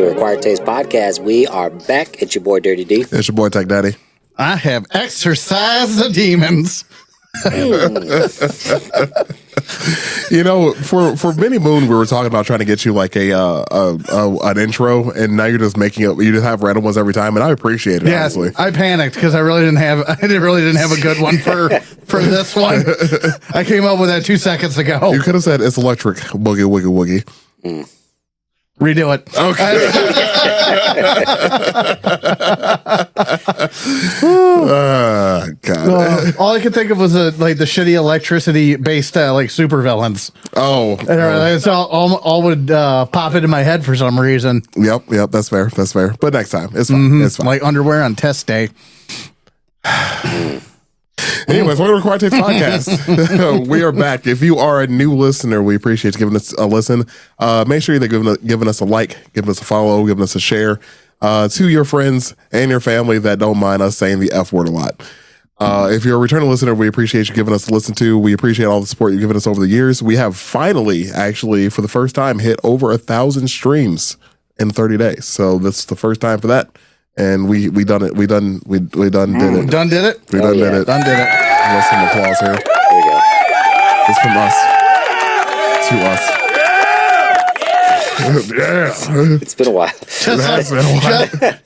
the Required Taste Podcast. We are back. It's your boy Dirty D. It's your boy Tech Daddy. I have exorcised the demons. You know, for Mini Moon, we were talking about trying to get you like an intro, and now you're just making up. You just have random ones every time, and I appreciate it. Yes, honestly, I panicked because I really didn't have a good one for this one. I came up with that 2 seconds ago. you could have said it's electric boogie woogie woogie. Redo it. Okay. God. All I could think of was like the shitty electricity based like super villains. Oh, And it's all would pop into my head for some reason. Yep. That's fair. But next time, it's fine. It's fine. Like underwear on test day. Anyways, welcome to Required Taste Podcast. We are back. If you are a new listener, we appreciate you giving us a listen. Make sure you're giving us a like, giving us a follow, giving us a share to your friends and your family that don't mind us saying the F word a lot. If you're a returning listener, we appreciate you giving us a listen to. We appreciate all the support you've given us over the years. We have finally, actually, for the first time, hit over 1,000 streams in 30 days. So that's the first time for that. And we done it. We did it. Done did it? We done did it. Done did it. Let's some applause here. There we go. It's from us to us. Yeah. It's been a while.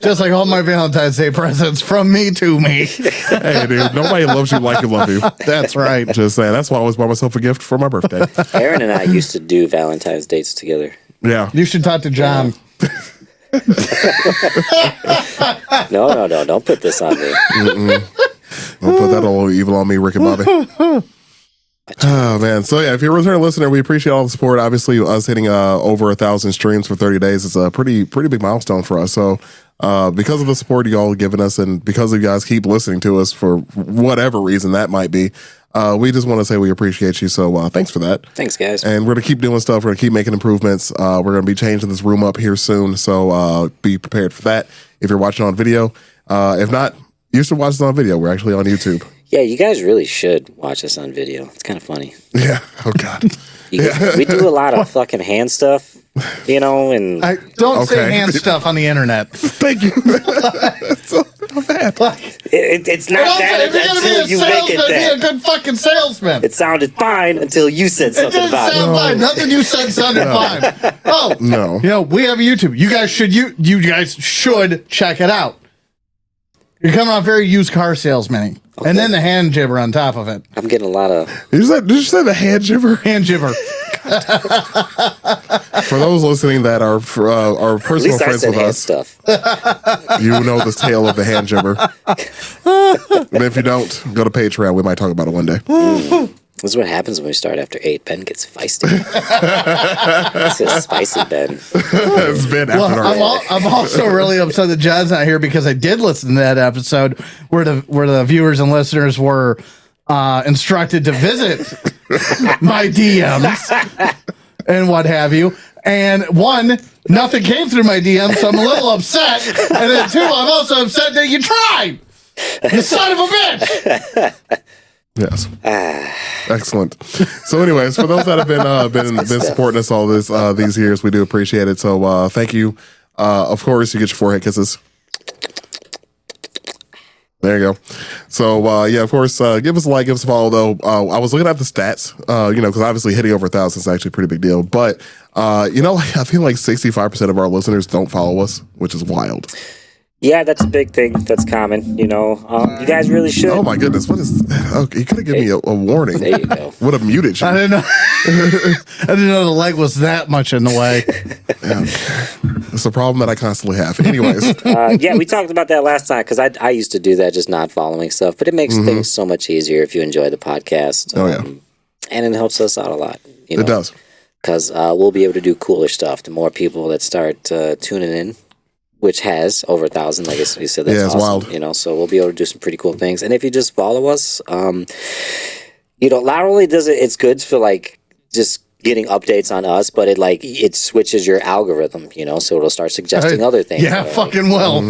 Just like all my Valentine's Day presents from me to me. Hey, dude, nobody loves you like you love you. That's right. Just saying. That's why I always buy myself a gift for my birthday. Aaron and I used to do Valentine's dates together. Yeah. You should talk to John. No. Don't put this on me. Don't put that old evil on me, Rick and Bobby. Oh, man. So, yeah, if you're a returning listener, we appreciate all the support. Obviously, us hitting over 1,000 streams for 30 days is a pretty big milestone for us. So, because of the support you all have given us and because you guys keep listening to us for whatever reason that might be, we just want to say we appreciate you. So, thanks for that. Thanks, guys. And we're going to keep doing stuff. We're going to keep making improvements. We're going to be changing this room up here soon. So, be prepared for that. If you're watching on video, if not, you should watch us on video. We're actually on YouTube. Yeah, you guys really should watch us on video. It's kind of funny. Yeah. Oh, God. We do a lot of fucking hand stuff, you know, and I don't say Okay. hand stuff on the internet. Thank you. It's so bad. it's not that If you're gonna until be you a make it salesman, be that. a good fucking salesman. It sounded fine until you said It something didn't about sound it. fine. Nothing you said sounded fine. Oh No. you know, we have YouTube. You guys should should check it out. You're coming off very used car salesman, and then the hand jibber on top of it. I'm getting a lot of. Did you say the hand jibber? Hand jibber. For those listening that are At personal least I friends said with hand us, stuff. you know the tale of the hand jibber. And if you don't, go to Patreon. We might talk about it one day. This is what happens when we start after 8. Ben gets feisty. It's a spicy Ben. It's been after dark. I'm also really upset that John's not here because I did listen to that episode where the viewers and listeners were instructed to visit my DMs and what have you. And one, nothing came through my DMs, so I'm a little upset. And then two, I'm also upset that you tried. You son of a bitch. Yes. Excellent. So, anyways, for those that have been supporting us all these years, we do appreciate it. So, thank you. Of course, you get your forehead kisses. There you go. So, yeah, of course, give us a like, give us a follow, though. I was looking at the stats, because obviously hitting over 1,000 is actually a pretty big deal. But, I feel like 65% of our listeners don't follow us, which is wild. Yeah, that's a big thing. That's common, you know. You guys really should. Oh, my goodness. What is... Okay, you could have given me a warning. There you go. Would have muted you. I didn't know. I didn't know the leg was that much in the way. Yeah. It's a problem that I constantly have. Anyways. Yeah, we talked about that last time because I used to do that, just not following stuff. But it makes things so much easier if you enjoy the podcast. Oh, yeah. And it helps us out a lot. You know? It does. Because we'll be able to do cooler stuff. The more people that start tuning in, which has over 1,000, like I said, that's yeah, it's awesome. wild. You know, so we'll be able to do some pretty cool things. And if you just follow us, not only does it's good for like just getting updates on us, but it switches your algorithm, so it'll start suggesting other things. Yeah, fucking well.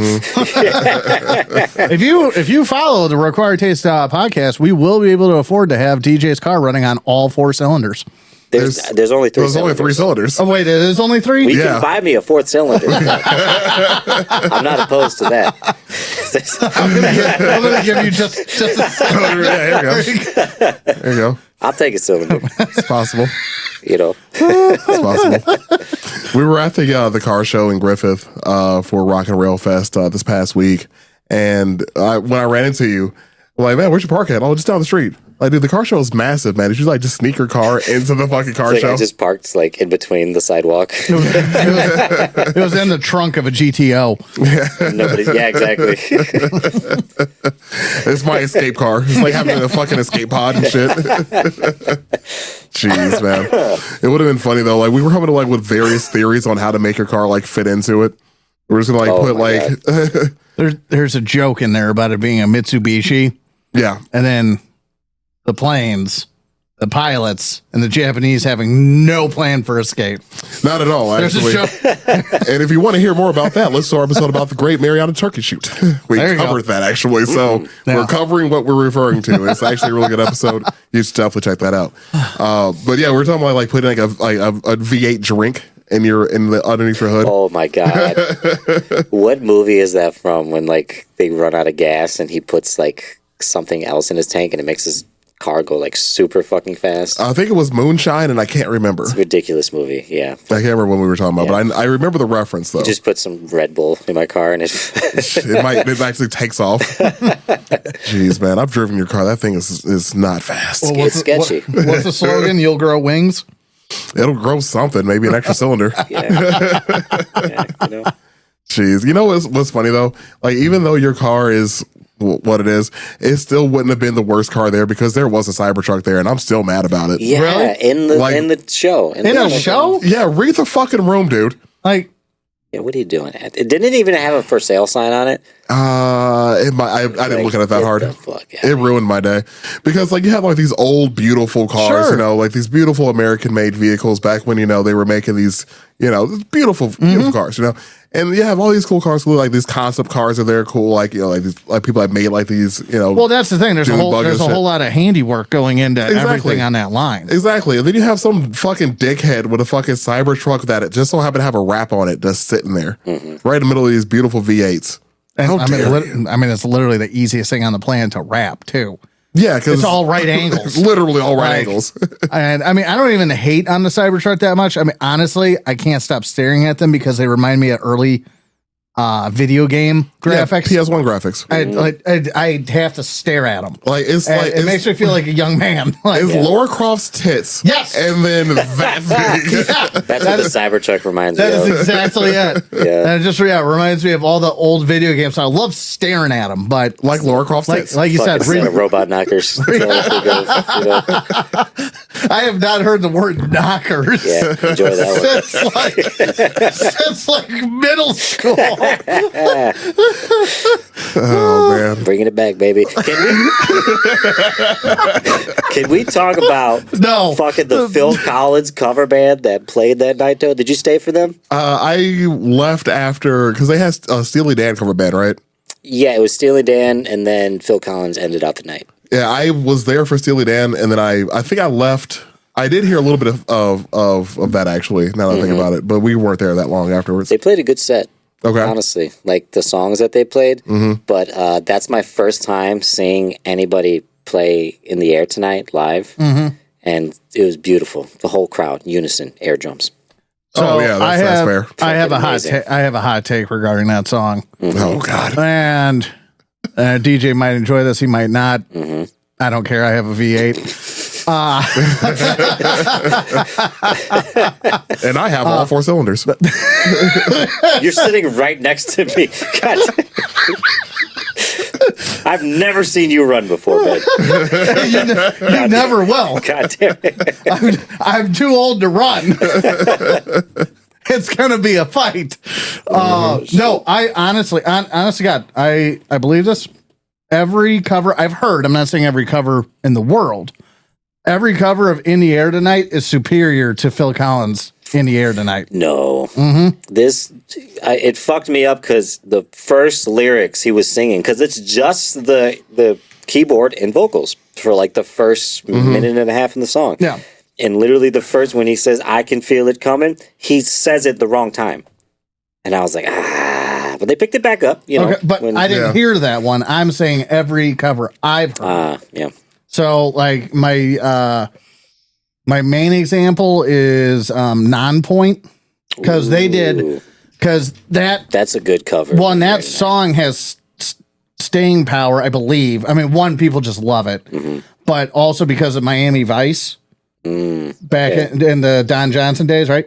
If you follow the Required Taste podcast, we will be able to afford to have DJ's car running on all 4 cylinders. There's only three. There's only 3 cylinders. Oh wait, there's only 3. You Yeah. can buy me a 4th cylinder. I'm not opposed to that. I'm gonna give you just a cylinder. Yeah, there you go. There you go. I'll take a cylinder. It's possible. You know. It's possible. We were at the car show in Griffith for Rock and Rail Fest this past week, and when I ran into you, I'm like, man, where's your park at? Oh, just down the street. Like, dude, the car show is massive, man. Did you like just sneak your car into the fucking car show? I just parked like in between the sidewalk. It was in the trunk of a GTO. Yeah, exactly. It's my escape car. It's like having a fucking escape pod and shit. Jeez, man. It would have been funny though. Like, we were coming to like with various theories on how to make your car like fit into it. We're just gonna like put like There's a joke in there about it being a Mitsubishi, yeah. and then the planes, the pilots, and the Japanese having no plan for escape. Not at all, There's actually. a joke. And if you want to hear more about that, listen to our episode about the Great Mariana Turkey Shoot. We There you covered that actually. So Yeah. we're covering what we're referring to. It's actually a really good episode. You should definitely check that out. But yeah, we're talking about like putting like a V8 drink in the underneath your hood. Oh my god! What movie is that from? When like they run out of gas and he puts like something else in his tank and it makes his car go like super fucking fast. I think it was Moonshine, and I can't remember. It's a ridiculous movie. Yeah, I can't remember what we were talking about, but I remember the reference though. just put some Red Bull in my car and it. it actually takes off. Jeez, man, I've driven your car. That thing is not fast. Well, It's sketchy. What's the slogan? You'll grow wings. It'll grow something, maybe an extra cylinder. Yeah. Yeah, you know. Jeez, you know what's funny though? Like, even though your car is what it is, it still wouldn't have been the worst car there because there was a Cybertruck there, and I'm still mad about it. Yeah, Really? in the Like- in the show. In a show? Yeah, read the fucking room, dude. Like, Yeah, what are you doing? It didn't even have a for sale sign on it. I didn't look at it that Get hard. the fuck out. It ruined my day because like you have like these old beautiful cars, Sure. you know, like these beautiful American made vehicles back when, you know, they were making these, you know, beautiful cars, you know, and you have all these cool cars, like these concept cars are there, cool, like, you know, like these, like people have made like these, you know. well, that's the thing. There's a Dune whole bug and shit. lot of handiwork going into Exactly. everything on that line. Exactly. And then you have some fucking dickhead with a fucking Cybertruck that it just so happened to have a wrap on it just sitting there right in the middle of these beautiful V8s. And, How dare I mean, it's literally the easiest thing on the planet to wrap too. Yeah, because It's all right it's angles. literally all right Like, angles. And I mean, I don't even hate on the Cybertruck that much. I mean, honestly, I can't stop staring at them because they remind me of early video game graphics. Yeah, PS1 graphics. I have to stare at them. Like it's And like it makes me feel like a young man. Like, it's Laura Croft's tits. Yes. And then that big. That's what the Cybertruck reminds that me is of. exactly it. Yeah. And it just reminds me of all the old video games. I love staring at them, but Like Laura Croft's tits. like you said, Fucking robot knockers. That's all it goes, you know? I have not heard the word knockers Yeah, enjoy that one. since like middle school. Oh man. Bringing it back, baby. Can we talk about No. fucking the Phil Collins cover band that played that night, though? Did you stay for them? I left after because they had a Steely Dan cover band, right? Yeah, it was Steely Dan, and then Phil Collins ended out the night. Yeah, I was there for Steely Dan, and then I think I left. I did hear a little bit of that actually. Now that I think about it, but we weren't there that long afterwards. They played a good set. Okay. Honestly, like the songs that they played. But that's my first time seeing anybody play in the air tonight live, and it was beautiful. The whole crowd, unison, air drums. Oh, yeah, that's fair. I have a Amazing. I have a hot take regarding that song, Oh God. and DJ might enjoy this. He might not. I don't care. I have a V8. And I have all 4 cylinders. You're sitting right next to me. God. I've never seen you run before, Ben. You never will. God damn it. I'm too old to run. It's gonna be a fight. No, I honestly, God, I believe this. Every cover I've heard, I'm not saying every cover in the world, every cover of In the Air Tonight is superior to Phil Collins' In the Air Tonight. No. This, it fucked me up because the first lyrics he was singing, because it's just the keyboard and vocals for like the first minute and a half in the song. Yeah. And literally the first, when he says, I can feel it coming, he says it the wrong time. And I was like, but they picked it back up, you know. Okay, but I didn't hear that one. I'm saying every cover I've heard. Yeah. So like my main example is Non-Point, because that's a good cover. Well, and that song has staying power, I believe. I mean, one, people just love it, but also because of Miami Vice back in the Don Johnson days, right?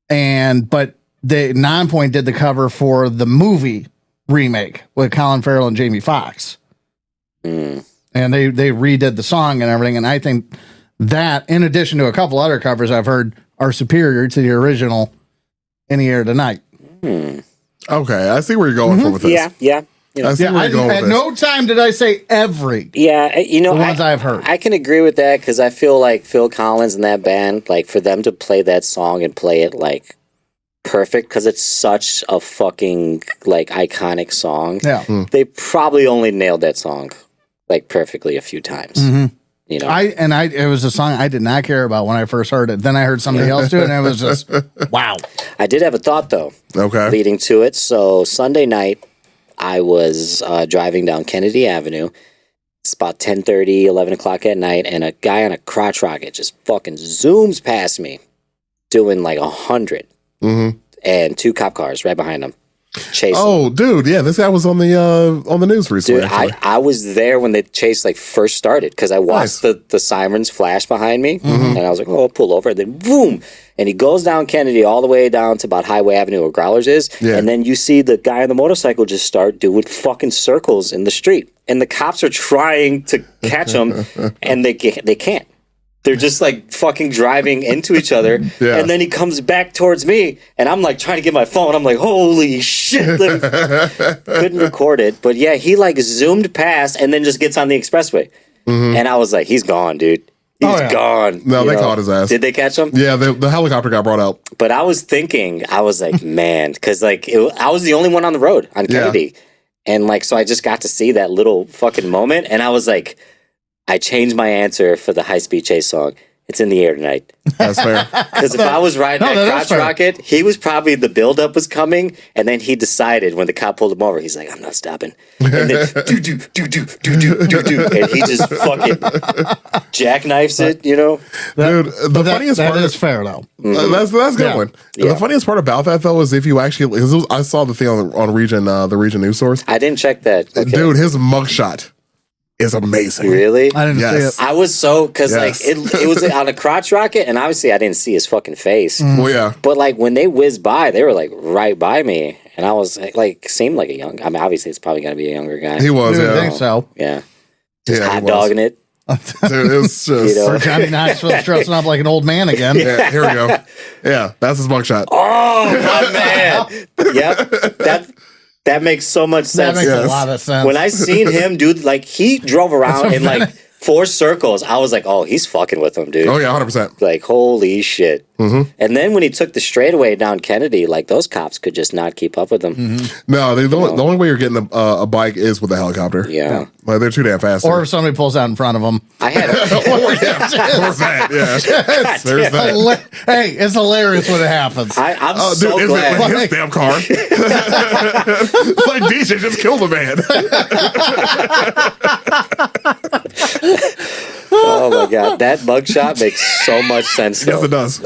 But the Non-Point did the cover for the movie remake with Colin Farrell and Jamie Foxx. And they redid the song and everything. And I think that, in addition to a couple other covers I've heard, are superior to the original In the Air Tonight. Okay, I see where you're going from with this. Yeah. You know, At no time did I say every. Yeah, you know, the ones I've heard. I can agree with that, because I feel like Phil Collins and that band, like, for them to play that song and play it like perfect, because it's such a fucking like iconic song. Yeah, they probably only nailed that song like perfectly a few times. You know, it was a song I did not care about when I first heard it. Then I heard somebody else do it, and it was just wow. I did have a thought though. Okay, leading to it. So Sunday night, I was driving down Kennedy Avenue. It's about 10:30, 11 o'clock at night, and a guy on a crotch rocket just fucking zooms past me, doing like 100, and 2 cop cars right behind him, chasing. Oh, dude, yeah, this guy was on the news recently. Dude, I was there when the chase like first started, because I watched the sirens flash behind me, and I was like, oh, I'll pull over, and then boom, and he goes down Kennedy all the way down to about Highway Avenue where Growlers is, and then you see the guy on the motorcycle just start doing fucking circles in the street, and the cops are trying to catch him, and they can't. They're just like fucking driving into each other. And then he comes back towards me, and I'm like trying to get my phone. I'm like, holy shit. Couldn't record it. But yeah, he like zoomed past and then just gets on the expressway. And I was like, he's gone, dude. He's gone. No, they caught his ass. Did they catch him? Yeah, the helicopter got brought out. But I was thinking, I was like, man, because like I was the only one on the road on Kennedy. And like, so I just got to see that little fucking moment. And I was like, I changed my answer for the High Speed Chase song. It's In the Air Tonight. That's fair. Because if I was riding that crotch rocket, he was probably, the buildup was coming, and then he decided when the cop pulled him over, he's like, I'm not stopping. And then do, and he just fucking jackknifes it, you know? Dude, the funniest part is fair though. That's a good one. The funniest part about that though is if you actually, I saw the thing on Region, the Region News Source. I didn't check that. Okay. Dude, his mugshot is amazing. Really? I didn't see it. I was so, because like it was on a crotch rocket, and obviously I didn't see his fucking face. Well, yeah. But like when they whizzed by, they were like right by me, and I was like seemed like a young. I mean, obviously it's probably gonna be a younger guy. He was. I think so. Yeah. Just hot dogging it. Dude, it was just. Or Johnny Knoxville dressing up like an old man again. Yeah, here we go. Yeah, that's his mugshot. Oh my man! Yep. That makes so much sense. That makes a lot of sense. When I seen him, dude, like he drove around in like 4 circles, I was like, oh, he's fucking with him, dude. Oh, yeah, 100%. Like, holy shit. And then when he took the straightaway down Kennedy, like those cops could just not keep up with him. No, the only way you're getting a bike is with a helicopter. Yeah. Like, they're too damn fast. Or if somebody pulls out in front of them. I had or that, yeah. There's that. Hey, it's hilarious when it happens. I'm so glad. Like his damn car. It's like DJ just killed a man. Oh my god, that mugshot makes so much sense. Though. Yes, it does.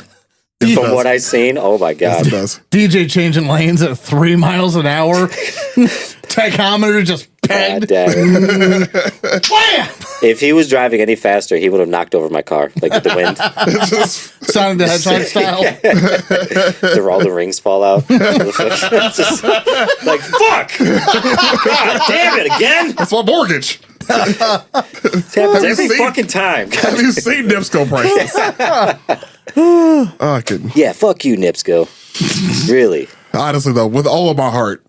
From what I've seen, oh my god, yes, it does. DJ changing lanes at 3 miles an hour. Tachometer just pegged. Wham! Wham! If he was driving any faster, he would have knocked over my car, like with the wind. Sonic the Hedgehog style. All the rings fall out. Just, like, fuck! God damn it, again! That's my mortgage. It happens every fucking time. Have you seen NIPSCO prices? Oh, I couldn't. Yeah, fuck you, NIPSCO. Really. Honestly, though, with all of my heart,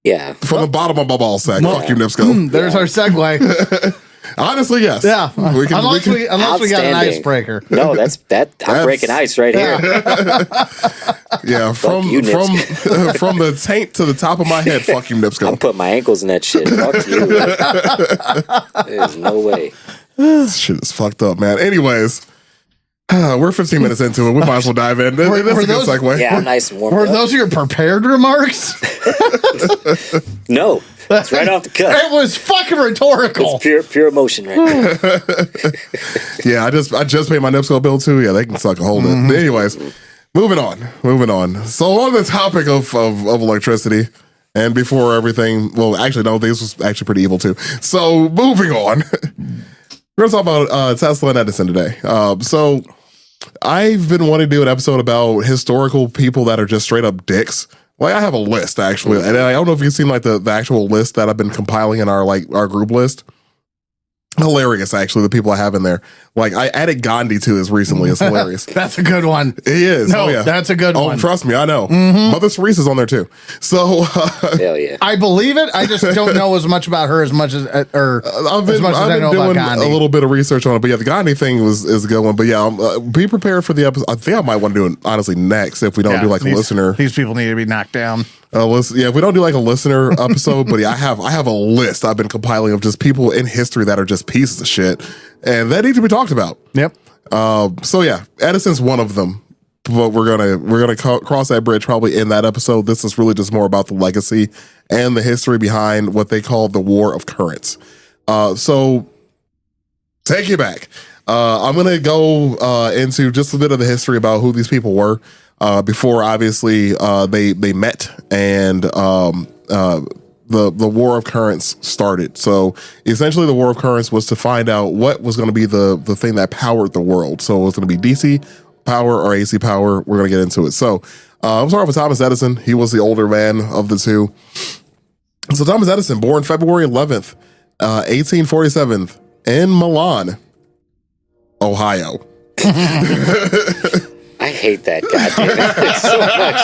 yeah. from the bottom of my ball sack, fuck you, NIPSCO. There's our segue. Honestly, yes. Yeah. Unless we got an icebreaker. No, I'm breaking ice right here. Yeah, from the taint to the top of my head, fuck you, NIPSCO. I'm putting my ankles in that shit. Fuck you. There's no way. This shit is fucked up, man. Anyways, We're 15 minutes into it. We might as well dive in. That's a good segue. Yeah, nice and warm. Were those your prepared remarks? No, it's right off the cuff. It was fucking rhetorical. It's pure emotion right now. Yeah, I just paid my NIPSCO bill too. Yeah, they can suck a hold of it. But anyways, moving on. So on the topic of electricity, and before everything, well, actually, no, this was actually pretty evil too. So moving on, we're gonna talk about Tesla and Edison today. So I've been wanting to do an episode about historical people that are just straight up dicks. Like I have a list actually, and I don't know if you've seen like the actual list that I've been compiling in our group list. Hilarious, actually, the people I have in there. Like I added Gandhi to this recently. It's hilarious. That's a good one. He is. No, oh, yeah. that's a good one. Oh, trust me, I know. Mother Teresa's on there too. So Hell yeah. I believe it. I just don't know as much about her as much as I've been doing a little bit of research on it. But yeah, the Gandhi thing is a good one. But yeah, be prepared for the episode. I think I might want to do it honestly next if we don't do like a listener. These people need to be knocked down. Yeah, if we don't do like a listener episode, but yeah, I have a list I've been compiling of just people in history that are just pieces of shit, and that need to be talked about. Yep. So yeah, Edison's one of them, but we're gonna cross that bridge probably in that episode. This is really just more about the legacy and the history behind what they call the War of Currents. So take you back. I'm gonna go into just a bit of the history about who these people were. Before obviously they met and the War of Currents started. So essentially the War of Currents was to find out what was going to be the thing that powered the world. So it was going to be DC power or AC power. We're going to get into it. So I'm starting with Thomas Edison. He was the older man of the two. So Thomas Edison, born February 11th, 1847 in Milan, Ohio. I hate that goddamn it so much.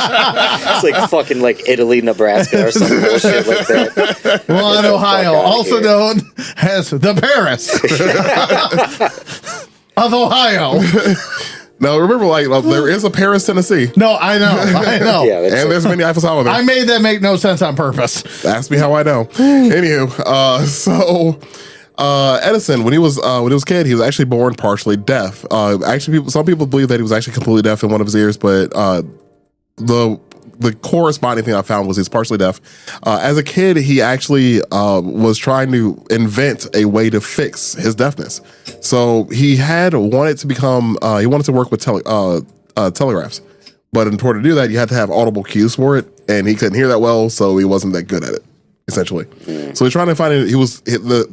It's like fucking like Italy, Nebraska, or some bullshit like that. Milan, Ohio, also known as the Paris of Ohio. Now remember, like there is a Paris, Tennessee. No, I know. Yeah, And there's many Eiffel Tower there. I made that make no sense on purpose. Ask me how I know. Anywho, so Edison, when he was a kid, he was actually born partially deaf. Actually, some people believe that he was actually completely deaf in one of his ears, but the corresponding thing I found was he's partially deaf. As a kid, he actually was trying to invent a way to fix his deafness. So he wanted to work with telegraphs. But in order to do that, you had to have audible cues for it, and he couldn't hear that well, so he wasn't that good at it, essentially. So he's trying to find it.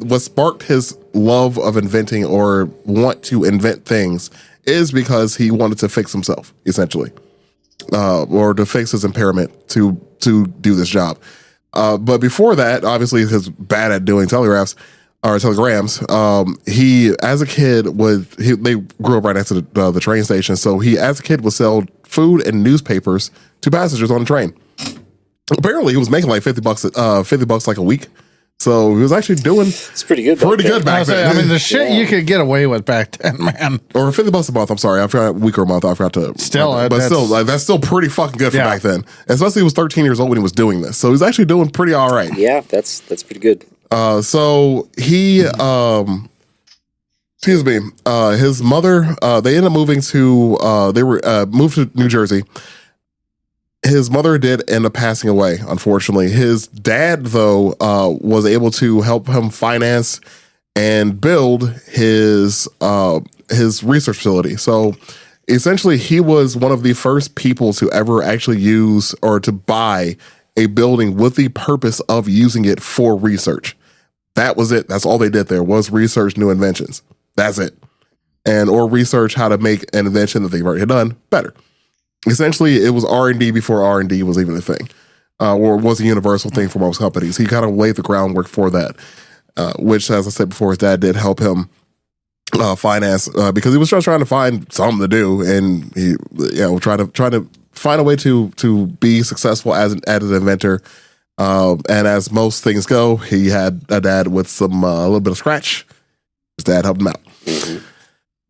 What sparked his love of inventing or want to invent things is because he wanted to fix himself, essentially. Or to fix his impairment to do this job. But before that, obviously, he's bad at doing telegrams. He, as a kid, they grew up right next to the train station. So he, as a kid, would sell food and newspapers to passengers on the train. Apparently, he was making like $50 like a week. So he was actually doing it's pretty good. Back then. I mean, the shit you could get away with back then, man. Or $50 a month. I'm sorry, I forgot a week or a month. I forgot to that's still pretty fucking good for back then. Especially he was 13 years old when he was doing this. So he's actually doing pretty all right. Yeah, that's pretty good. So he excuse me, his mother, they ended up moving to moved to New Jersey. His mother did end up passing away, unfortunately. His dad, though, was able to help him finance and build his research facility. So essentially, he was one of the first people to ever actually use or to buy a building with the purpose of using it for research. That was it. That's all they did there was research new inventions. That's it. Or research how to make an invention that they've already done better. Essentially, it was R&D before R&D was even a thing, or was a universal thing for most companies. He kind of laid the groundwork for that, which, as I said before, his dad did help him finance because he was just trying to find something to do, and he, trying to find a way to be successful as an inventor. And as most things go, he had a dad with a little bit of scratch. His dad helped him out. Mm-hmm.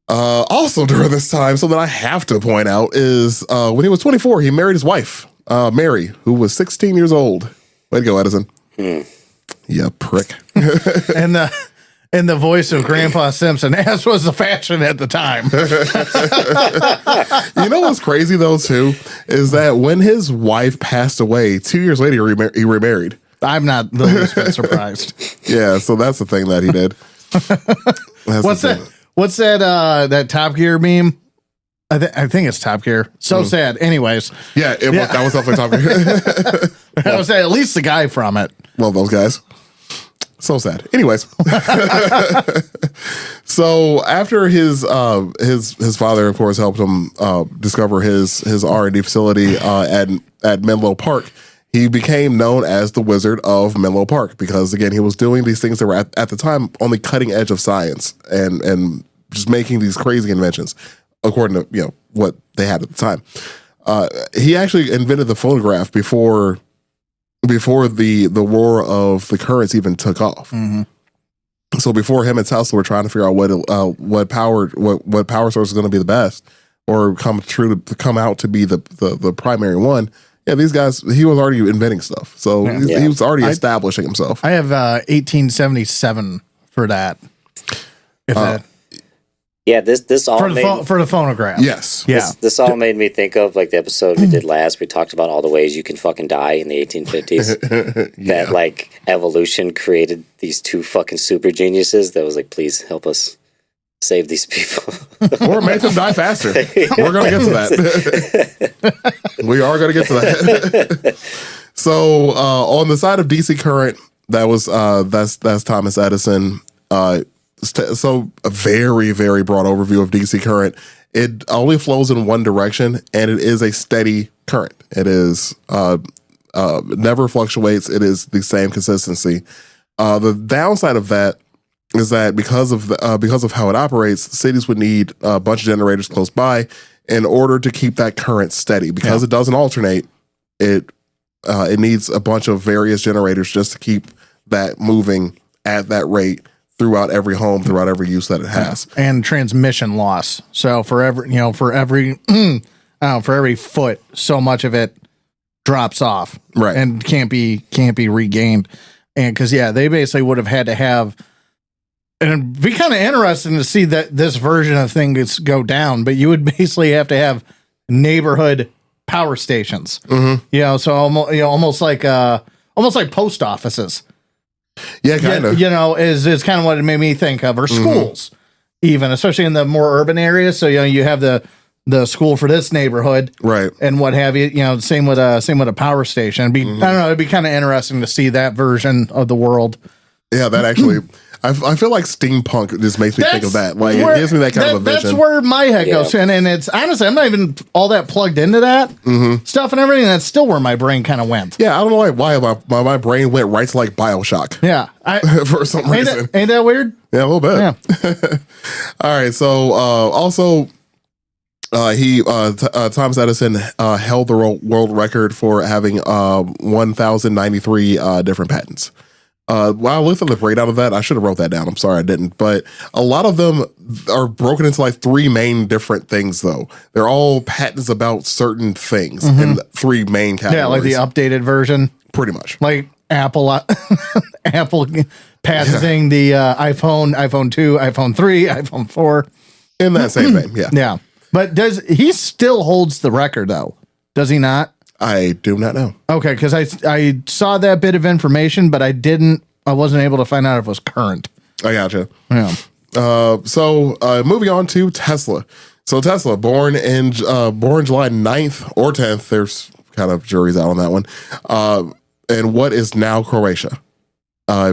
Also during this time, something I have to point out is when he was 24, he married his wife, Mary, who was 16 years old. Way to go, Edison. Yeah, prick. And in the voice of Grandpa Simpson, as was the fashion at the time. You know what's crazy though too is that when his wife passed away, 2 years later he remarried. I'm not the least bit surprised. Yeah, so that's the thing that he did. What's that? What's that? That Top Gear meme? I think it's Top Gear. So sad. Anyways, yeah, that was definitely Top Gear. I was at least the guy from it. Love those guys. So sad. Anyways, so after his father, of course, helped him discover his R&D facility at Menlo Park, he became known as the Wizard of Menlo Park because, again, he was doing these things that were at the time on the cutting edge of science and just making these crazy inventions, according to what they had at the time. He actually invented the phonograph before the war of the currents even took off. Mm-hmm. So before him and Tesla were trying to figure out what power source is going to be the best or come out to be the primary one. Yeah, these guys, he was already inventing stuff. So he was already establishing himself. I have 1877 for that. Yeah, this all for the phonograph. Yes. Yeah. This all made me think of like the episode we did last. We talked about all the ways you can fucking die in the 1850s. That like evolution created these two fucking super geniuses that was like, please help us save these people. Or make them die faster. We're going to get to that. We are going to get to that. So on the side of DC current, that's Thomas Edison. So a very, very broad overview of DC current. It only flows in one direction, and it is a steady current. It is never fluctuates. It is the same consistency. The downside of that is that because of how it operates, cities would need a bunch of generators close by in order to keep that current steady. Because it doesn't alternate, it needs a bunch of various generators just to keep that moving at that rate throughout every home, throughout every use that it has, and transmission loss. So for every foot, so much of it drops off, right, and can't be regained. And because they basically would have had to have, and it'd be kind of interesting to see that this version of things go down. But you would basically have to have neighborhood power stations. Mm-hmm. So almost like post offices. Yeah, kind of. Is kind of what it made me think of, or schools, even, especially in the more urban areas. So you have the school for this neighborhood, right, and what have you. Same with a power station. I don't know. It'd be kind of interesting to see that version of the world. Yeah, that actually. I feel like steampunk just makes me think of that. Like it gives me that kind of a vision. That's where my head goes, and it's honestly, I'm not even all that plugged into that stuff and everything. That's still where my brain kind of went. Yeah, I don't know why my brain went right to like BioShock. Yeah, for some reason. Ain't that weird? Yeah, a little bit. Yeah. All right. So also, Thomas Edison held the world record for having 1,093 different patents. While I looked at the breakdown of that, I should have wrote that down. I'm sorry I didn't. But a lot of them are broken into like three main different things, though. They're all patents about certain things in three main categories. Yeah, like the updated version. Pretty much. Like Apple patenting the iPhone 2, iPhone 3, iPhone 4. In that same vein, yeah. Yeah. But he still holds the record, though? Does he not? I do not know. Okay, because I saw that bit of information, but I wasn't able to find out if it was current. I gotcha. Yeah. So moving on to Tesla. So Tesla, born July 9th or 10th. There's kind of juries out on that one. And what is now Croatia.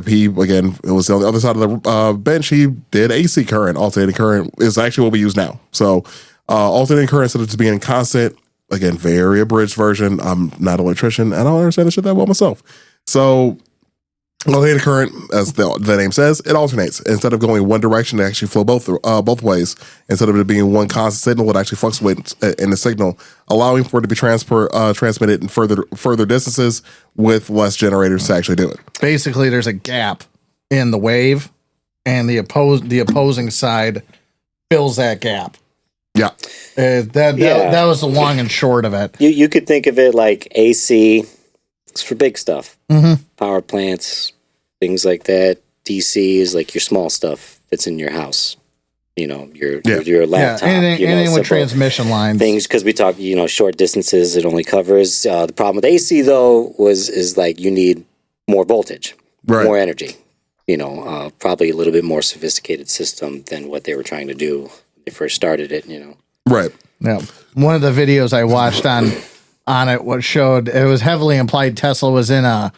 He, again, it was on the other side of the bench. He did AC current. Alternating current is actually what we use now. So alternating current, instead of just being constant, again, very abridged version. I'm not an electrician. I don't understand the shit that well myself. So alternating current, as the name says, it alternates. Instead of going one direction, it actually flow both ways. Instead of it being one constant signal, it actually fluctuates in the signal, allowing for it to be transmitted in further distances with less generators to actually do it. Basically, there's a gap in the wave, and the opposing side fills that gap. Yeah. That was the long and short of it. You could think of it like AC. It's for big stuff. Power plants, things like that. DC is like your small stuff that's in your house. You know, your laptop. Anything with transmission lines. Things, because we talk, short distances, it only covers. The problem with AC, though, is like you need more voltage, more energy. Probably a little bit more sophisticated system than what they were trying to do when they first started it, Right. Yeah. One of the videos I watched on it showed it was heavily implied Tesla was in a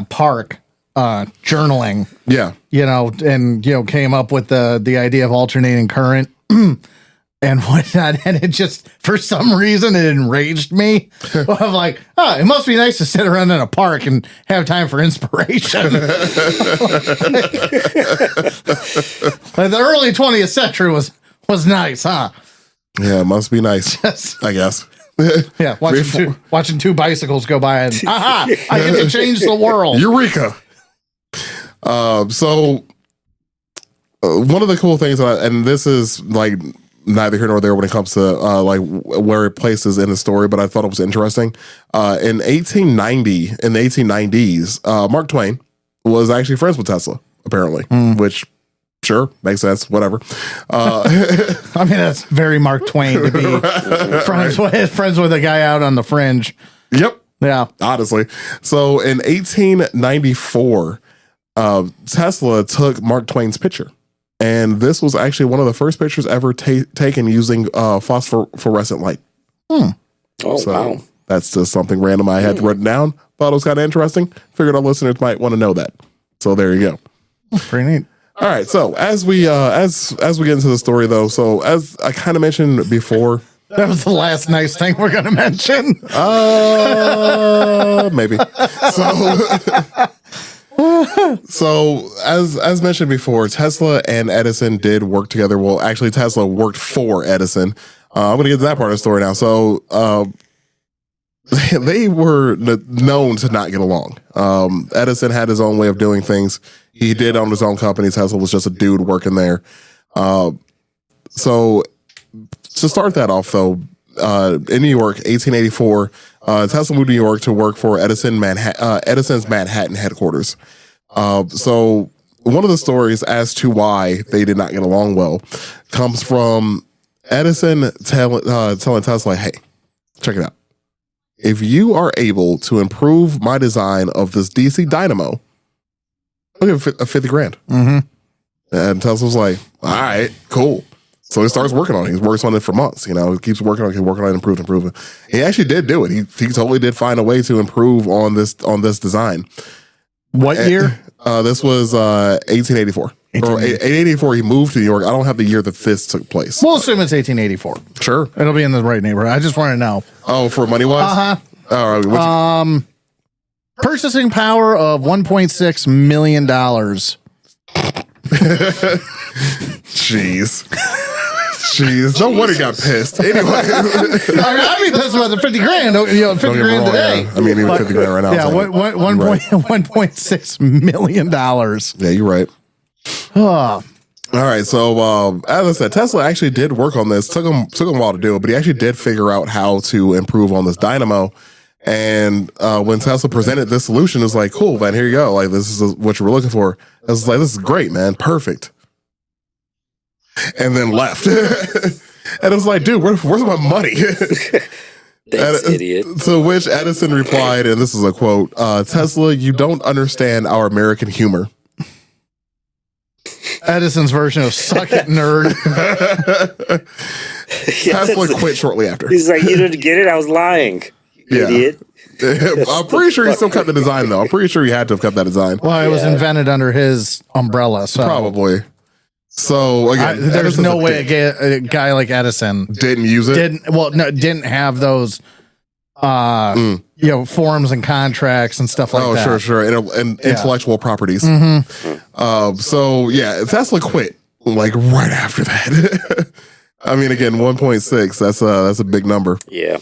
park journaling. Yeah. And came up with the idea of alternating current and whatnot. And it just, for some reason, it enraged me. I'm like, it must be nice to sit around in a park and have time for inspiration. Like the early 20th century was nice, huh? Yeah, it must be nice, I guess. Yeah, watching two bicycles go by and, I get to change the world. Eureka! So one of the cool things, and this is like neither here nor there when it comes to like where it places in the story, but I thought it was interesting. In the 1890s, Mark Twain was actually friends with Tesla, apparently, which sure makes sense. Whatever. I mean, that's very Mark Twain to be friends with a guy out on the fringe. Yep. Yeah. Honestly. So in 1894, Tesla took Mark Twain's picture. And this was actually one of the first pictures ever taken using phosphorescent light. Oh, wow. That's just something random I had written down. Thought it was kind of interesting. Figured our listeners might want to know that. So there you go. Pretty neat. All right. So as we get into the story, though, so as I kind of mentioned before, that was the last nice thing we're going to mention. Maybe. So as mentioned before, Tesla and Edison did work together. Well, actually, Tesla worked for Edison. I'm going to get to that part of the story now. So they were known to not get along. Edison had his own way of doing things. He did own his own company. Tesla was just a dude working there. So to start that off, though, in New York, 1884, Tesla moved to New York to work for Edison's Manhattan headquarters. So one of the stories as to why they did not get along well comes from Edison telling Tesla, hey, check it out. If you are able to improve my design of this DC dynamo, I'll give it $50,000. Mm-hmm. And Tesla's like, all right, cool. So he starts working on it. He works on it for months. He keeps working on it, improving. He actually did do it. He totally did find a way to improve on this design. What year? This was 1884. Or 1884, he moved to New York. I don't have the year that this took place. We'll assume it's 1884. Sure. It'll be in the right neighborhood. I just want to know. Oh, for money-wise? Uh-huh. All right. Purchasing power of $1.6 million. Jeez. No wonder he got pissed. Anyway. I'd be pissed about the $50,000. $50,000 today. Yeah. I mean, even $50,000 right now. Yeah, $1.6 million. Yeah, you're right. All right, so as I said, Tesla actually did work on this. Took him a while to do it, but he actually did figure out how to improve on this dynamo. And when Tesla presented this solution, it's like, cool, man, here you go. Like, this is what you were looking for. I was like, this is great, man, perfect. And then left. And it was like, dude, where's my money? Thanks, idiot. To which Edison replied, and this is a quote, Tesla, you don't understand our American humor. Edison's version of suck it, nerd. Tesla quit shortly after. He's like, you didn't get it? I was lying. Idiot. I'm pretty sure he still kept the design, though. I'm pretty sure he had to have kept that design. Well, it was invented under his umbrella, so probably. So again, there's no way a guy like Edison didn't use it. Didn't have those, forms and contracts and stuff like that. Oh, sure, and intellectual properties. Mm-hmm. So yeah, Tesla quit like right after that. I mean, again, 1.6. That's a big number. Yeah.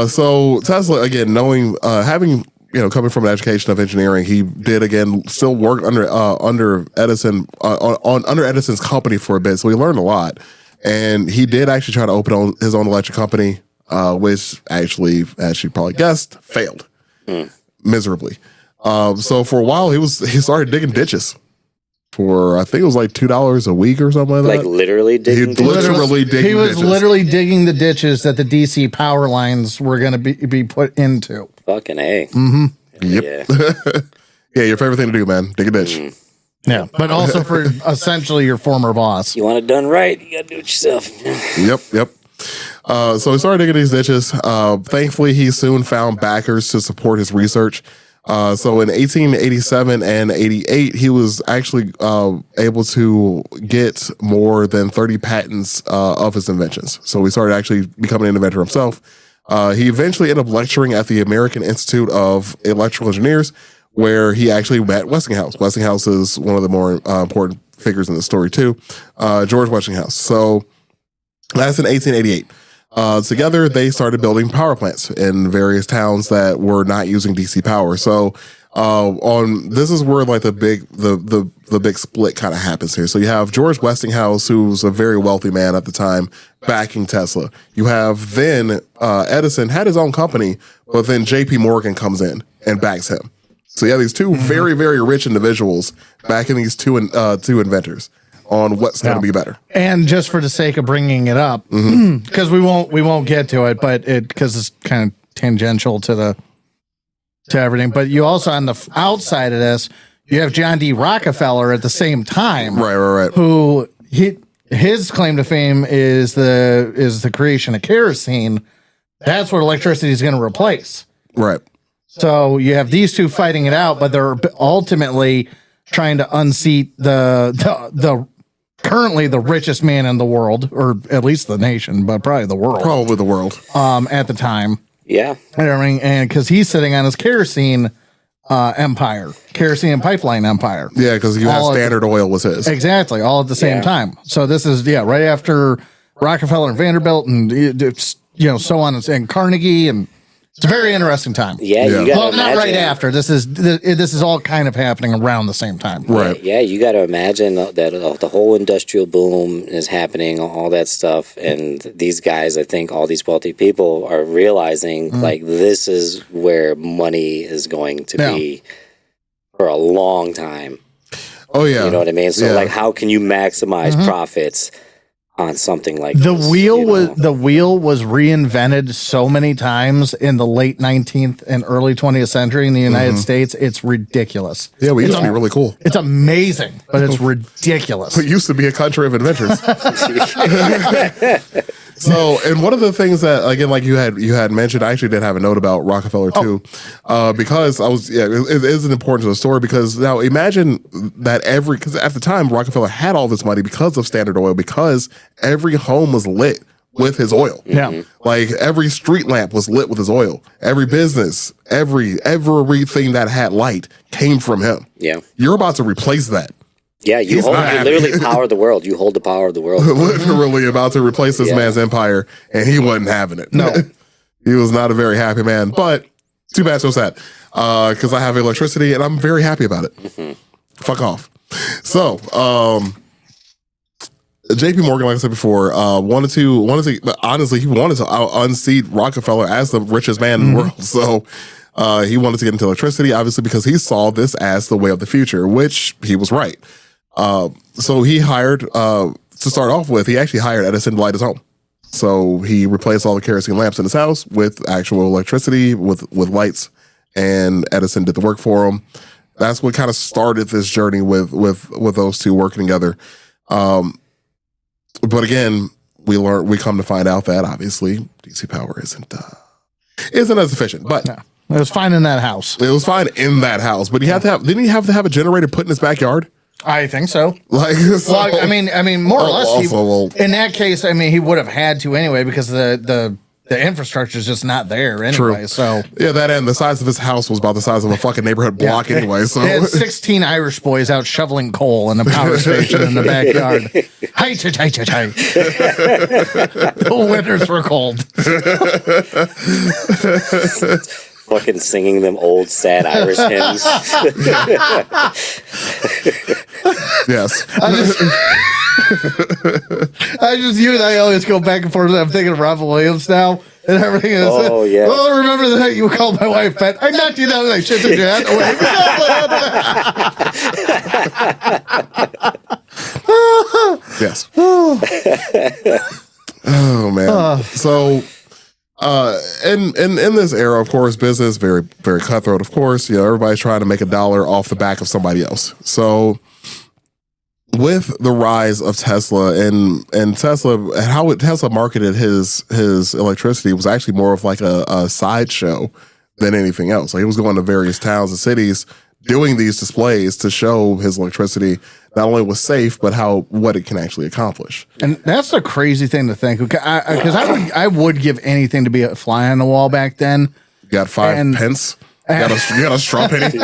So Tesla, again, knowing, having, coming from an education of engineering, he did again still work under Edison under Edison's company for a bit. So he learned a lot, and he did actually try to open his own electric company, which actually, as you probably guessed, failed miserably. So for a while, he started digging ditches for, I think it was like $2 a week or something like that. Like literally digging. He was literally digging the ditches that the DC power lines were going to be put into. Fucking A. Mm-hmm. Yep. Yeah. Yeah, your favorite thing to do, man. Dig a ditch. Yeah, but also for essentially your former boss. You want it done right, you gotta do it yourself. Yep. So he started digging these ditches. Thankfully, he soon found backers to support his research. So in 1887 and 88, he was actually able to get more than 30 patents of his inventions. So he started actually becoming an inventor himself. He eventually ended up lecturing at the American Institute of Electrical Engineers, where he actually met Westinghouse. Westinghouse is one of the more important figures in the story too, George Westinghouse. So that's in 1888. Together, they started building power plants in various towns that were not using DC power. So this is where like the big split kind of happens here. So you have George Westinghouse, who's a very wealthy man at the time, backing Tesla. You have then Edison had his own company, but then J.P. Morgan comes in and backs him. So you have these two very, very rich individuals backing these two inventors on what's going to be better. And just for the sake of bringing it up, because we won't get to it, but because it's kind of tangential to everything. But you also on the outside of this, you have John D. Rockefeller at the same time, right. Who his claim to fame is the creation of kerosene. That's what electricity is going to replace. Right. So you have these two fighting it out, but they're ultimately trying to unseat the currently the richest man in the world, or at least the nation, but probably the world. Probably the world. At the time. Yeah. And because he's sitting on his kerosene empire, kerosene and pipeline empire. Yeah, because you have Standard Oil was his. Exactly, all at the same time. So this is right after Rockefeller and Vanderbilt and so on and Carnegie, and it's a very interesting time. Yeah. You gotta not imagine, right after. This is all kind of happening around the same time. Right. Yeah, you got to imagine that the whole industrial boom is happening, all that stuff, and these guys, I think, all these wealthy people are realizing like this is where money is going to be for a long time. Oh yeah, you know what I mean. So like, how can you maximize profits on something like the this, wheel was reinvented so many times in the late 19th and early 20th century in the United States. It's ridiculous. Yeah, we used to be really cool. It's amazing, but it's ridiculous. We used to be a country of inventors. So, and one of the things that, again, like you had mentioned, I actually did have a note about Rockefeller too, because it is important to the story, because now imagine that because at the time Rockefeller had all this money because of Standard Oil, because every home was lit with his oil. Yeah. Like every street lamp was lit with his oil. Every business, everything that had light came from him. Yeah. You're about to replace that. Yeah, you literally power the world. You hold the power of the world. Literally about to replace this man's empire, and he wasn't having it. No. He was not a very happy man, but too bad, so sad. Because I have electricity, and I'm very happy about it. Fuck off. So, J.P. Morgan, like I said before, wanted to, but honestly, he wanted to unseat Rockefeller as the richest man in the world. So, he wanted to get into electricity, obviously, because he saw this as the way of the future, which he was right. So he hired, to start off with, he actually hired Edison to light his home. So he replaced all the kerosene lamps in his house with actual electricity, with lights, and Edison did the work for him. That's what kind of started this journey with those two working together. But again, we come to find out that obviously DC power isn't as efficient, but it was fine in that house. It was fine in that house, but didn't he have to have a generator put in his backyard? I think so. Like, so, well, I mean, more or less. In that case, I mean, he would have had to anyway, because the infrastructure is just not there anyway. True. So yeah, that and the size of his house was about the size of a fucking neighborhood block anyway. So they had 16 Irish boys out shoveling coal in a power station in the backyard. Hi. The winters were cold. Fucking singing them old sad Irish hymns. Yes. I always go back and forth. I'm thinking of Robin Williams now and everything. Is, Oh, yeah. Oh, remember the night you called my wife fat? I knocked you down and I shit the jet away. Yes. Oh man. So in this era, of course, business very, very cutthroat, of course. Everybody's trying to make a dollar off the back of somebody else. So with the rise of Tesla and Tesla, how Tesla marketed his electricity was actually more of like a sideshow than anything else. Like he was going to various towns and cities doing these displays to show his electricity not only was safe, but what it can actually accomplish. And that's the crazy thing to think, because I would give anything to be a fly on the wall back then. You got 5 pence. You got a straw penny.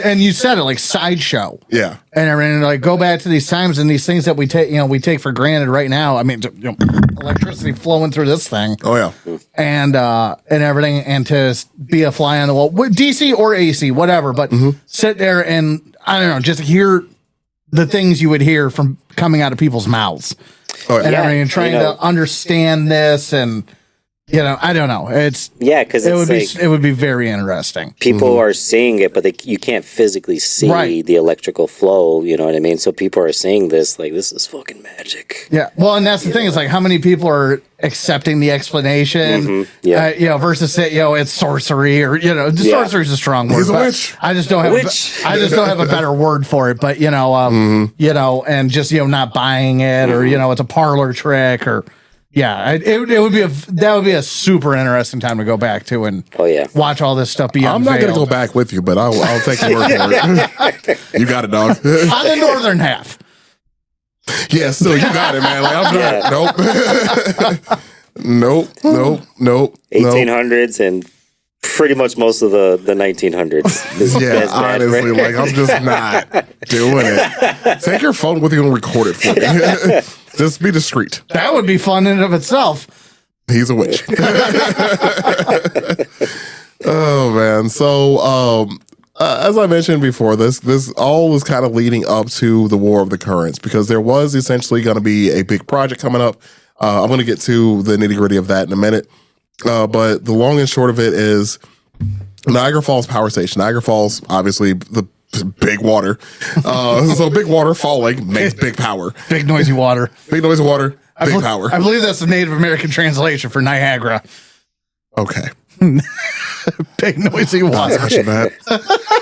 and you said it, like sideshow. Yeah. And everything, like go back to these times and these things that we take for granted right now. I mean, electricity flowing through this thing. Oh yeah. And everything, and to be a fly on the wall, DC or AC, whatever, but sit there and I don't know, just hear the things you would hear from coming out of people's mouths. Oh yeah. And everything, and trying to understand this, and I don't know. Because it would be very interesting. People are seeing it, but you can't physically see the electrical flow. You know what I mean? So people are seeing this like this is fucking magic. Yeah. Well, and that's the thing is like how many people are accepting the explanation? Versus it's sorcery or sorcery is a strong word. He's a witch. I just don't have a better word for it. But and just not buying it or it's a parlor trick or. Yeah, it would be a super interesting time to go back to and watch all this stuff be unveiled. I'm not going to go back with you, but I'll take your word for it. You got it, dog. On the northern half. Yeah, still, you got it, man. Like I'm not. Nope. 1800s and pretty much most of the 1900s. Yeah, honestly, like I'm just not doing it. Take your phone with you and record it for me. Just be discreet. That would be fun in and of itself. He's a witch. Oh man. So as I mentioned before, this all was kind of leading up to the War of the Currents because there was essentially going to be a big project coming up. I'm going to get to the nitty gritty of that in a minute. But the long and short of it is Niagara Falls Power Station. Niagara Falls, obviously the big water. So big water falling makes big power. Big noisy water. Big noisy water, big power. I believe that's the Native American translation for Niagara. Okay. Big noisy water.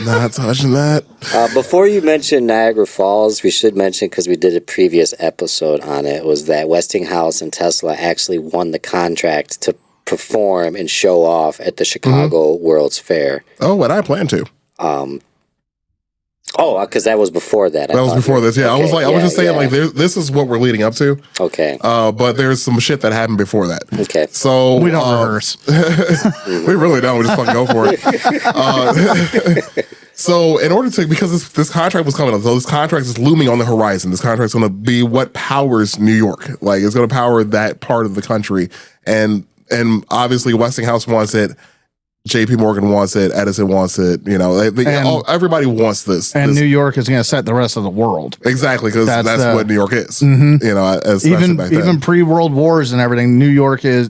Not touching that. Before you mention Niagara Falls, we should mention, because we did a previous episode on it, was that Westinghouse and Tesla actually won the contract to perform and show off at the Chicago World's Fair. Oh, and I plan to. Because that was before that. That was before this. Yeah, okay, I was just saying, like, this is what we're leading up to. Okay. But there's some shit that happened before that. Okay. So we don't rehearse. We really don't. We just fucking go for it. So in order to, because this contract was coming up, so this contract is looming on the horizon. This contract is going to be what powers New York. Like, it's going to power that part of the country, and obviously Westinghouse wants it. JP Morgan wants it. Edison wants it. Everybody wants this. And New York is going to set the rest of the world. Exactly, because that's what New York is. As even pre-World Wars and everything, New York was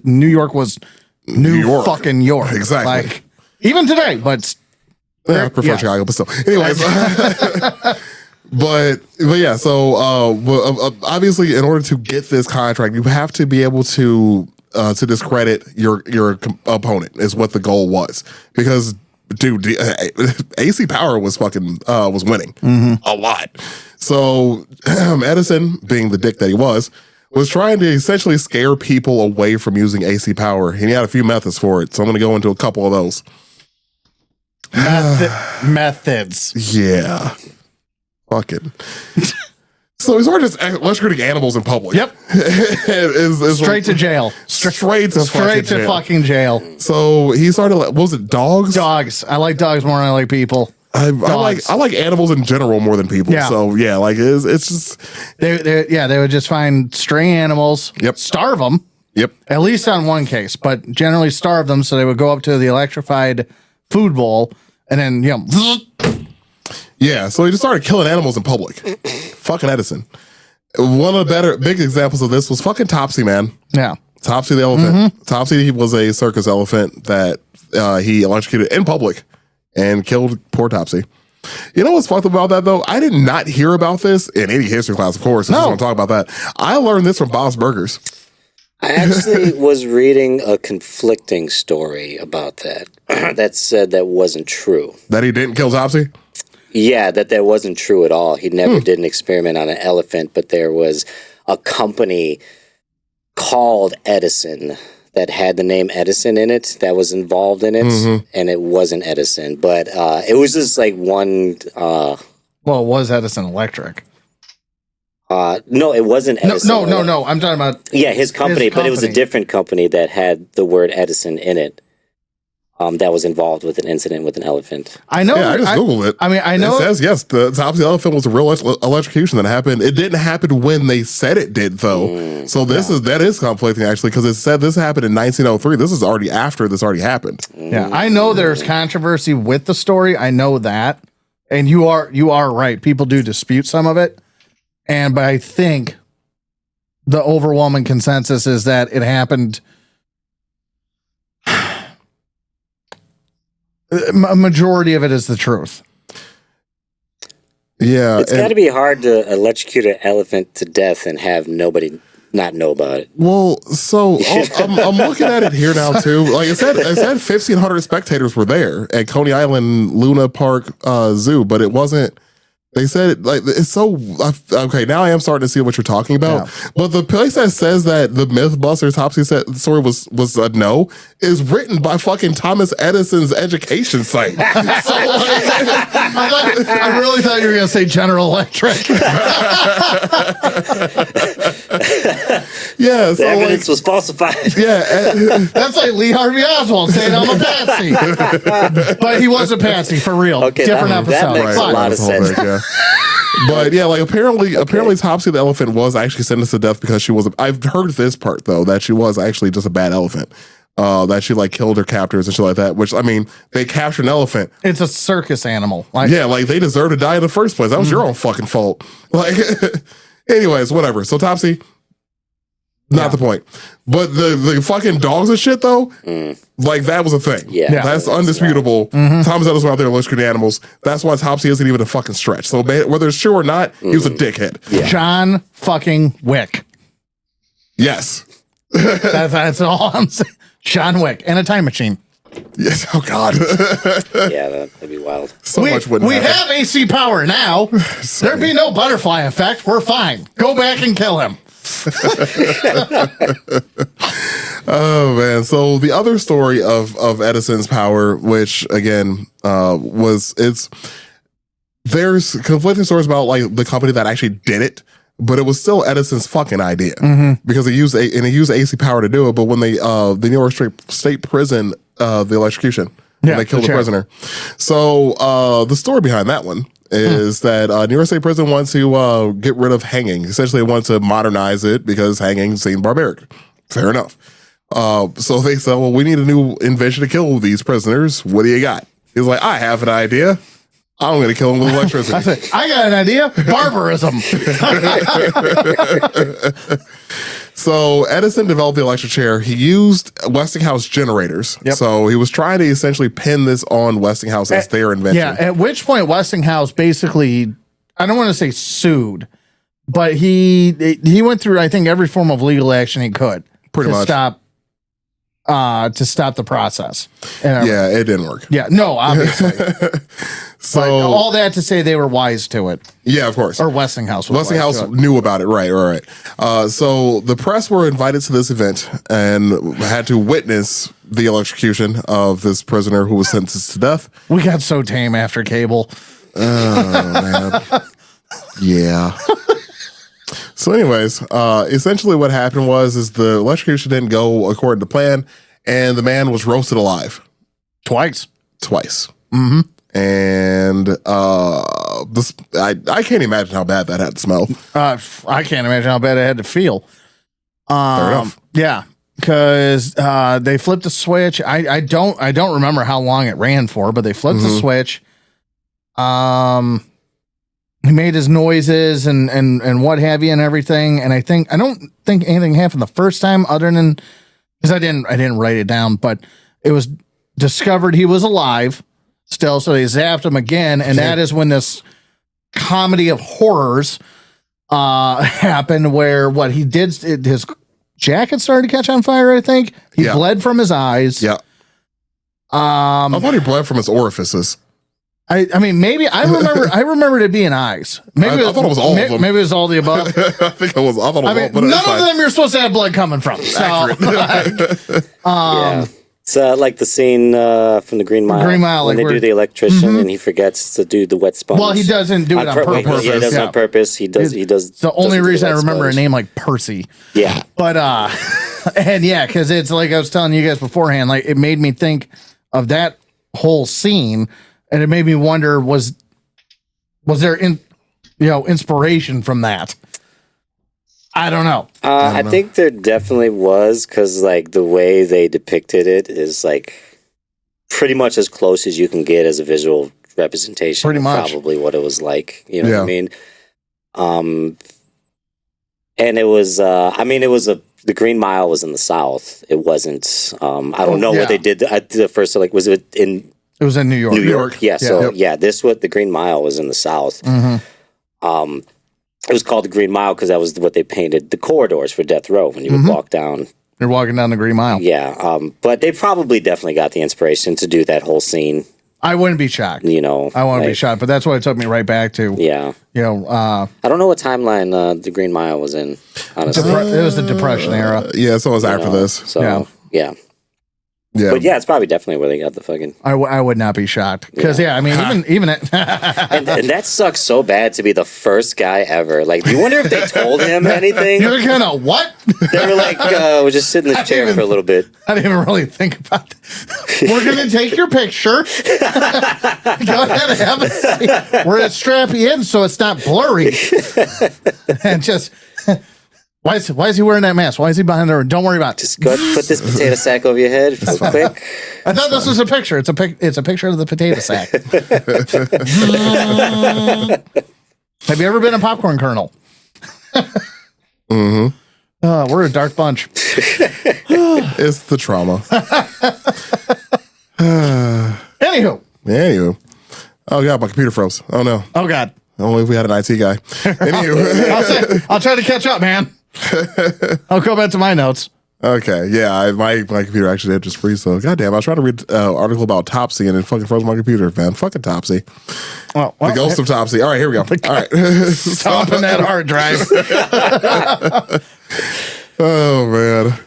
New York. Fucking York. Exactly. Like, even today, but I prefer Chicago, but still. Anyways. But yeah, so obviously, in order to get this contract, you have to be able to discredit your opponent is what the goal was, because dude, AC Power was winning a lot. So Edison, being the dick that he was trying to essentially scare people away from using AC Power, and he had a few methods for it. So I'm going to go into a couple of those methods. Yeah, fucking. So he started just electrocuting animals in public. Yep. Straight to jail. Straight to fucking jail. So he started, what was it, dogs? Dogs. I like dogs more than I like people. I like animals in general more than people. Yeah. So yeah, like it's just they would just find stray animals. Yep. Starve them. Yep. At least on one case, but generally starve them, so they would go up to the electrified food bowl and then Yeah, so he just started killing animals in public. Fucking Edison. One of the better big examples of this was fucking Topsy, man. Yeah. Topsy the elephant. Topsy was a circus elephant that he electrocuted in public and killed poor Topsy. You know what's fucked about that, though? I did not hear about this in any history class, of course. I just want to talk about that. I learned this from Bob's Burgers. I actually was reading a conflicting story about that that said that wasn't true. That he didn't kill Topsy? Yeah, that wasn't true at all. He never did an experiment on an elephant, but there was a company called Edison that had the name Edison in it that was involved in it, and it wasn't Edison. But it was just like one... well, it was Edison Electric. No, it wasn't Edison. No. I'm talking about... Yeah, his company, but it was a different company that had the word Edison in it. That was involved with an incident with an elephant. I know. Yeah, I just Googled it. I mean, I know. It says, yes, the Topsy elephant was a real electrocution that happened. It didn't happen when they said it did, though. So that is conflicting, actually, because it said this happened in 1903. This is already after this already happened. Yeah, I know there's controversy with the story. I know that. And you are right. People do dispute some of it. But I think the overwhelming consensus is that it happened... A majority of it is the truth. Yeah. It's got to be hard to electrocute an elephant to death and have nobody not know about it. Well, so I'm looking at it here now, too. Like it said 1,500 spectators were there at Coney Island Luna Park Zoo, but it wasn't. They said like it's so okay. Now I am starting to see what you're talking about. Yeah. But the place that says that the MythBusters Topsy story was a no is written by fucking Thomas Edison's education site. So, I really thought you were going to say General Electric. Yeah, the evidence was falsified. Yeah, that's like Lee Harvey Oswald saying I'm a patsy, but he was a patsy for real. Okay, different episode. That makes a lot of sense. Yeah. But yeah, like apparently Topsy the elephant was actually sentenced to death because she was. I've heard this part though that she was actually just a bad elephant. That she like killed her captors and shit like that. Which I mean, they captured an elephant. It's a circus animal. Like they deserve to die in the first place. That was your own fucking fault. Like, anyways, whatever. So Topsy. Not the point. But the fucking dogs and shit, though, like, that was a thing. Yeah. That's undisputable. Right. Thomas Edison out there electrocuting animals. That's why Topsy isn't even a fucking stretch. So whether it's true or not, he was a dickhead. Yeah. John fucking Wick. Yes. That's all I'm saying. John Wick and a time machine. Yes. Oh, God. Yeah, that'd be wild. Much wouldn't we have AC power now. There'd be no butterfly effect. We're fine. Go back and kill him. Oh man! So the other story of Edison's power, which again there's conflicting stories about like the company that actually did it, but it was still Edison's fucking idea because he used AC power to do it. But when the New York State Prison the electrocution, they killed the prisoner. So the story behind that one is that New York State Prison wants to get rid of hanging. Essentially, they want to modernize it because hanging seemed barbaric. Fair enough. So they said, well, we need a new invention to kill these prisoners. What do you got? He's like, I have an idea. I'm going to kill them with electricity. I said, I got an idea. Barbarism. So Edison developed the electric chair. He used Westinghouse generators. Yep. So he was trying to essentially pin this on Westinghouse as their invention. Yeah, at which point Westinghouse basically, I don't want to say sued, but he went through, I think, every form of legal action he could to stop the process. Yeah, it didn't work. Yeah, no, obviously. So but all that to say, they were wise to it. Yeah, of course. Or Westinghouse. Westinghouse knew about it. Right. So the press were invited to this event and had to witness the electrocution of this prisoner who was sentenced to death. We got so tame after cable. Oh, man. Yeah. So anyways, essentially what happened was the electrocution didn't go according to plan, and the man was roasted alive. Twice. Mm-hmm. And I can't imagine how bad that had to smell. I can't imagine how bad it had to feel. Fair enough. Yeah, because they flipped the switch. I don't remember how long it ran for, but they flipped the switch. he made his noises and what have you and everything. And I don't think anything happened the first time other than because I didn't write it down, but it was discovered he was alive still. So they zapped him again. And that is when this comedy of horrors happened where he did, his jacket started to catch on fire. I think he bled from his eyes. Yeah. I thought he bled from his orifices. I mean, maybe I remember it being eyes. Maybe I thought it was all of them. Maybe it was all the above. I think it was. I thought it was all, but none of them you're supposed to have blood coming from. So, yeah. It's like the scene from the Green Mile. Green Mile, when like they do the electrician and he forgets to do the wet sponge. Well, he doesn't do it on purpose. Yeah, he does it on purpose. He does. It's the only reason I remember a name like Percy. Yeah, but and yeah, because it's like I was telling you guys beforehand. Like it made me think of that whole scene, and it made me wonder was there inspiration from that? I don't know. I think there definitely was, because like the way they depicted it is like pretty much as close as you can get as a visual representation. Pretty much, probably what it was like. You know what I mean? And it was. It was the Green Mile was in the South. It wasn't. I don't know what they did. The first was it in? It was in New York. New York. Yeah. So the Green Mile was in the South. Mm-hmm. It was called the Green Mile because that was what they painted the corridors for death row when you would walk down. You're walking down the Green Mile. Yeah. But they probably definitely got the inspiration to do that whole scene. I wouldn't be shocked. You know, I wouldn't be shocked, but that's what it took me right back to. Yeah. You know, I don't know what timeline the Green Mile was in. Honestly, it was the Depression era. Yeah, so it was after this. So yeah. Yeah, but yeah, it's probably definitely where they got the fucking. I would not be shocked because I mean even it. and that sucks so bad to be the first guy ever. Like, do you wonder if they told him anything? You're gonna what? They were like, we'll just sit in the chair for a little bit. I didn't even really think about that. We're gonna take your picture. Go ahead and have a seat. We're gonna strap you in so it's not blurry. And just. Why is he wearing that mask? Why is he behind there? Don't worry about it. Just go ahead and put this potato sack over your head real quick. I thought this was a picture. It's a picture of the potato sack. Have you ever been a popcorn kernel? Mm-hmm. We're a dark bunch. It's the trauma. Anywho. Oh God, my computer froze. Oh no. Oh God. Only if we had an IT guy. Anywho. I'll try to catch up, man. I'll go back to my notes. Okay, yeah, my computer actually did just freeze. So, goddamn, I was trying to read an article about Topsy and it fucking froze my computer, man. Fucking Topsy. Well, the ghost of Topsy. All right, here we go. All right. Stomping that hard drive. Oh, man.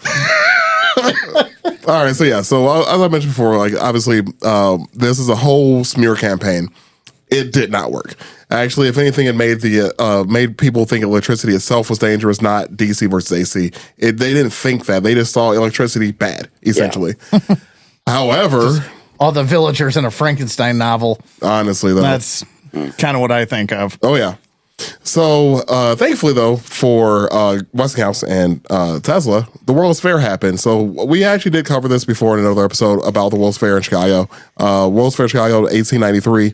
All right, so yeah, so as I mentioned before, like, obviously, this is a whole smear campaign. It did not work. Actually, if anything, it made made people think electricity itself was dangerous, not DC versus AC. They didn't think that. They just saw electricity bad, essentially. Yeah. However, all the villagers in a Frankenstein novel. Honestly, though, that's kind of what I think of. Oh yeah. So, thankfully, though, for Westinghouse and Tesla, the World's Fair happened. So we actually did cover this before in another episode about the World's Fair in Chicago. World's Fair Chicago, 1893.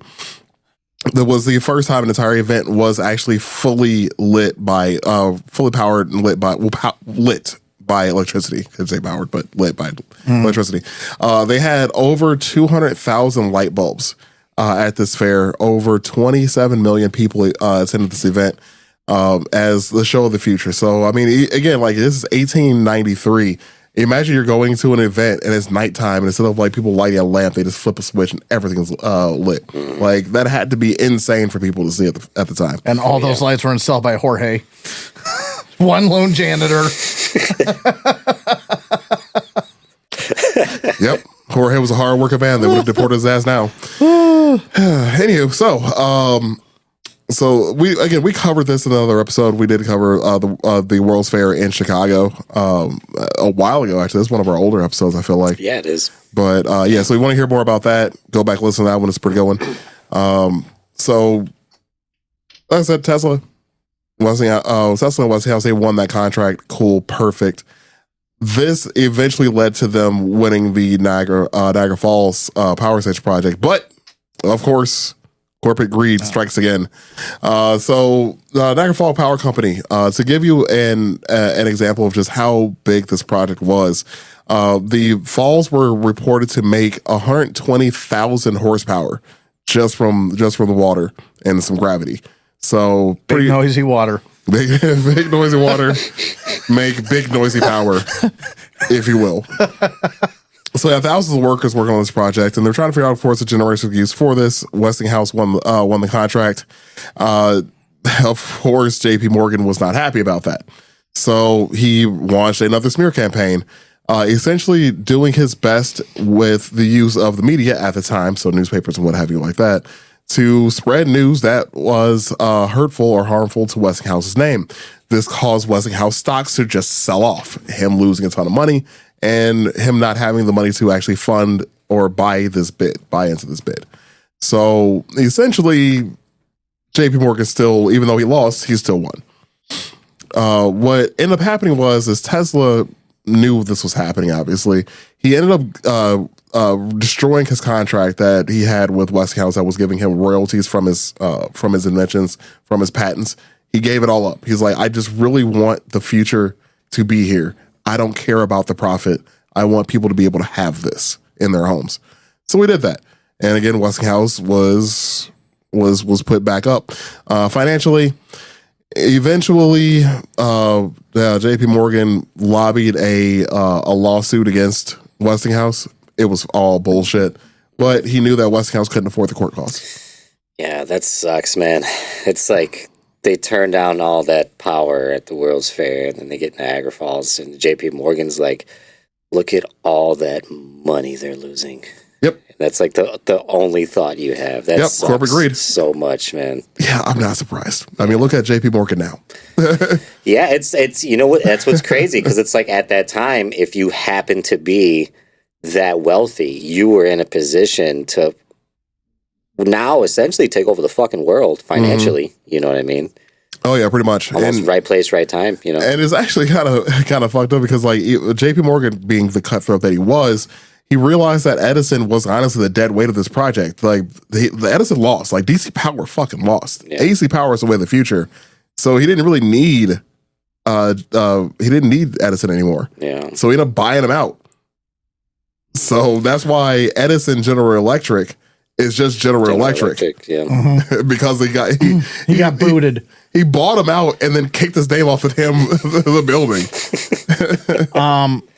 That was the first time an entire event was actually fully lit by, fully powered and lit by electricity. Could say powered, but lit by electricity. They had over 200,000 light bulbs at this fair. Over 27 million people attended this event as the show of the future. So, I mean, again, like this is 1893. Imagine you're going to an event and it's nighttime, and instead of like people lighting a lamp, they just flip a switch and everything's lit. Like that had to be insane for people to see at the time. And all those lights were installed by Jorge, one lone janitor. Yep, Jorge was a hard working man. They would have deported his ass now. Anywho, so we covered this in another episode. We did cover the World's Fair in Chicago a while ago. Actually, that's one of our older episodes. I feel like. Yeah, it is. But yeah, so we want to hear more about that. Go back, listen to that one. It's pretty good one. So, like I said, Tesla, Westinghouse, they won that contract. Cool, perfect. This eventually led to them winning the Niagara Falls Power Station project, but of course, Corporate greed strikes again. So Niagara Falls Power Company, to give you an example of just how big this project was, the falls were reported to make 120,000 horsepower just from the water and some gravity. So big noisy water. Big noisy water make big noisy power, if you will. So yeah, thousands of workers working on this project, and they're trying to figure out, of course, a generational use for this. Westinghouse won the contract. Of course, J.P. Morgan was not happy about that, so he launched another smear campaign, essentially doing his best with the use of the media at the time, so newspapers and what have you like that, to spread news that was hurtful or harmful to Westinghouse's name. This caused Westinghouse stocks to just sell off, him losing a ton of money and him not having the money to actually fund or buy into this bid. So essentially, JP Morgan still, even though he lost, he still won. What ended up happening is Tesla knew this was happening, obviously. He ended up destroying his contract that he had with Westinghouse that was giving him royalties from his inventions, from his patents. He gave it all up. He's like, I just really want the future to be here. I don't care about the profit. I want people to be able to have this in their homes. So we did that. And again, Westinghouse was put back up financially. Eventually, J.P. Morgan lobbied a lawsuit against Westinghouse. It was all bullshit, but he knew that Westinghouse couldn't afford the court costs. Yeah, that sucks, man. It's like they turn down all that power at the World's Fair, and then they get Niagara Falls, and J.P. Morgan's like, look at all that money they're losing. Yep. That's like the only thought you have. That sucks corporate greed. So much, man. Yeah, I'm not surprised. I mean, look at J.P. Morgan now. Yeah, it's you know what? That's what's crazy, because it's like at that time, if you happen to be that wealthy, you were in a position to now essentially take over the fucking world financially. Mm-hmm. You know what I mean? Oh yeah, pretty much. Almost right place, right time. You know, and it's actually kind of fucked up because like J.P. Morgan, being the cutthroat that he was, he realized that Edison was honestly the dead weight of this project. Like the Edison lost, like DC Power fucking lost. Yeah. AC Power is the way of the future, so he didn't really need Edison anymore. Yeah. So he ended up buying him out. So that's why Edison General Electric is just General Electric. Yeah. Mm-hmm. Because he got booted. He bought him out and then kicked his name off of him the building.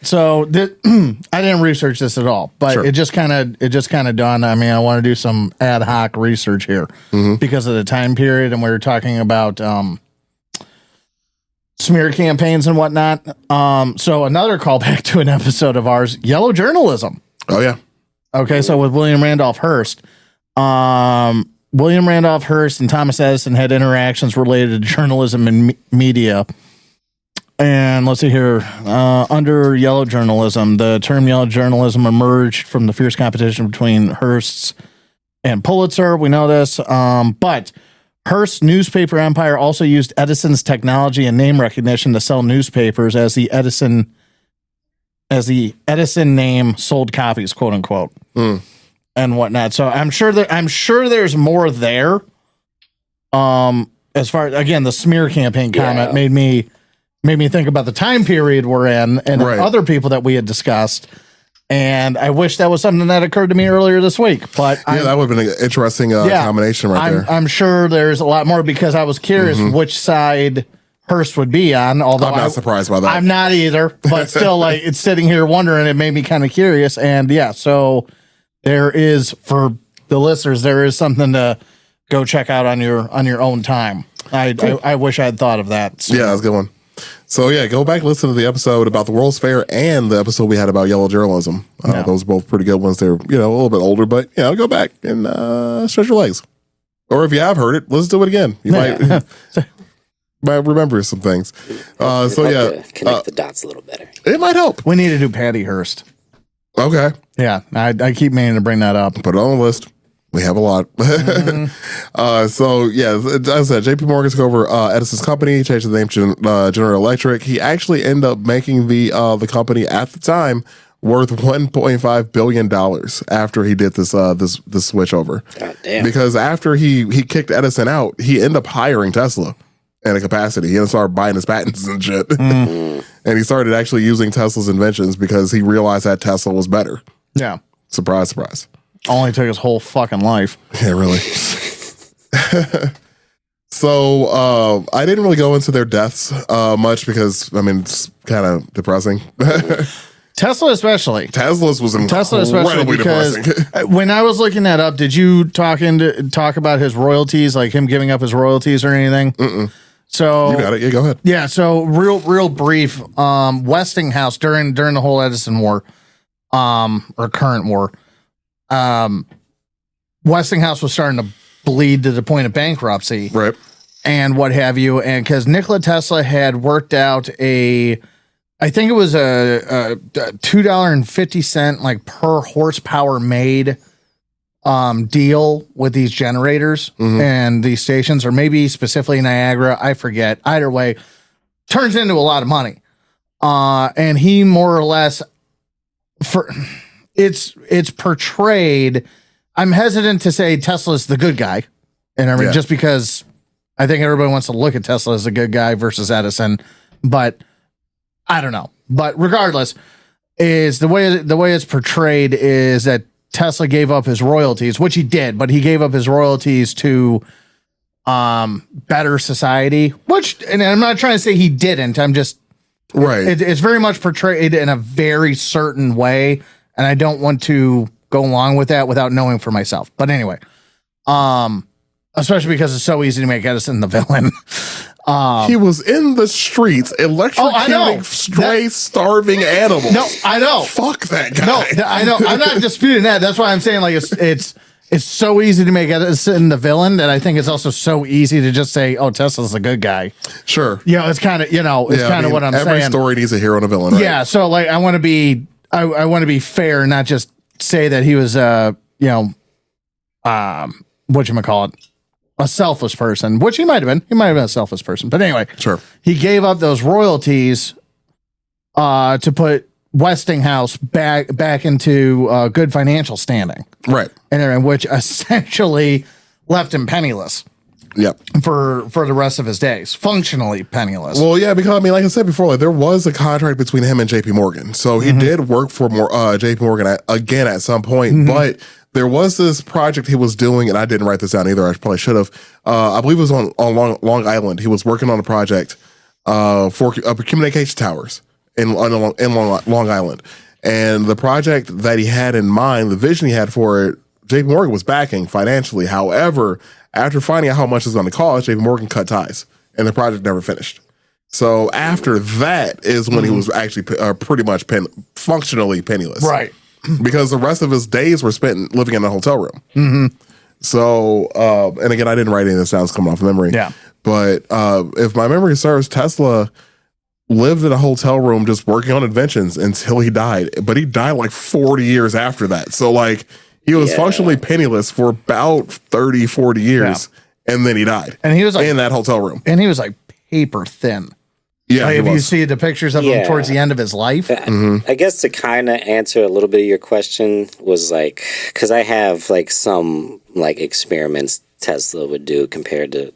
So I didn't research this at all, but sure. it just kind of dawned on me. I want to do some ad hoc research here because of the time period, and we were talking about smear campaigns and whatnot. So another callback to an episode of ours, yellow journalism. Oh yeah. Okay, so with William Randolph Hearst, William Randolph Hearst and Thomas Edison had interactions related to journalism and media. And let's see here, under yellow journalism, the term yellow journalism emerged from the fierce competition between Hearst's and Pulitzer. We know this, but Hearst's newspaper empire also used Edison's technology and name recognition to sell newspapers as the Edison name sold copies, quote unquote, and whatnot. So I'm sure there's more there. As far as, again, the smear campaign comment made me think about the time period we're in and other people that we had discussed. And I wish that was something that occurred to me earlier this week. But that would have been an interesting combination there. I'm sure there's a lot more because I was curious which side Hearst would be on. Although I'm not surprised by that. I'm not either, but still, like, it's sitting here wondering. It made me kind of curious. And so there is, for the listeners, there is something to go check out on your own time. I wish I had thought of that. So. Yeah, that's a good one. So yeah, go back and listen to the episode about the World's Fair and the episode we had about yellow journalism. Those are both pretty good ones. They're a little bit older, but go back and stretch your legs. Or if you have heard it, listen to it again. You might remember some things. Connect the dots a little better. It might help. We need to do Patty Hearst. Okay. Yeah, I keep meaning to bring that up. Put it on the list. We have a lot. So yeah, as I said, J.P. Morgan took over Edison's company, changed the name to General Electric. He actually ended up making the company at the time worth $1.5 billion after he did this switch over. God damn. Because after he kicked Edison out, he ended up hiring Tesla in a capacity. He started buying his patents and shit. And he started actually using Tesla's inventions because he realized that Tesla was better. Yeah. Surprise, surprise. Only took his whole fucking life. Yeah, really. So I didn't really go into their deaths much because, I mean, it's kind of depressing. Tesla especially. Tesla's was Tesla especially incredibly because depressing. when I was looking that up, did you talk about his royalties, like him giving up his royalties or anything? Mm-mm. So You got it. Yeah, go ahead. yeah. So real brief. Westinghouse during the whole Edison war, or current war, Westinghouse was starting to bleed to the point of bankruptcy, Right. and what have you, and because Nikola Tesla had worked out I think it was a $2.50 like per horsepower made deal with these generators and these stations, or maybe specifically Niagara, I forget. Either way, turns into a lot of money. And he more or less, it's portrayed. I'm hesitant to say Tesla's the good guy, and I mean just because I think everybody wants to look at Tesla as a good guy versus Edison, but I don't know. But regardless, is the way it's portrayed is that Tesla gave up his royalties, which he did, but he gave up his royalties to better society, which, and I'm not trying to say he didn't. I'm just Right. it's very much portrayed in a very certain way, and I don't want to go along with that without knowing for myself. But anyway, especially because it's so easy to make Edison the villain. He was in the streets electrocuting stray starving animals. No, I know. Fuck that guy. No, I know. I'm not disputing that. That's why I'm saying like it's so easy to make Edison the villain that I think it's also so easy to just say, oh, Tesla's a good guy. Sure. Yeah, it's kind of what I'm saying. Every story needs a hero and a villain, right? Yeah, so like I want to be fair, not just say that he was whatchamacallit, a selfless person, which he might have been. He might have been a selfless person. But anyway, Sure. he gave up those royalties to put Westinghouse back into good financial standing. Right. And which essentially left him penniless Yep. for the rest of his days, functionally penniless. Well, yeah, because I mean, like I said before, like there was a contract between him and JP Morgan. So he did work for JP Morgan again at some point, but there was this project he was doing, and I didn't write this down either. I probably should have. I believe it was on Long Island. He was working on a project for communication towers in Long Island. And the project that he had in mind, the vision he had for it, JP Morgan was backing financially. However, after finding out how much it's going to cost, JP Morgan cut ties, and the project never finished. So after that is when he was actually pretty much functionally penniless. Right. Because the rest of his days were spent living in a hotel room. So, and again, I didn't write any of this down. It's coming off memory. Yeah. But if my memory serves, Tesla lived in a hotel room just working on inventions until he died. But he died like 40 years after that. So, like, he was functionally penniless for about 30, 40 years. Yeah. And then he died. And he was like, in that hotel room. And he was like paper thin. Yeah, like if you see the pictures of him towards the end of his life. I guess to kind of answer a little bit of your question was like, because I have like some like experiments Tesla would do compared to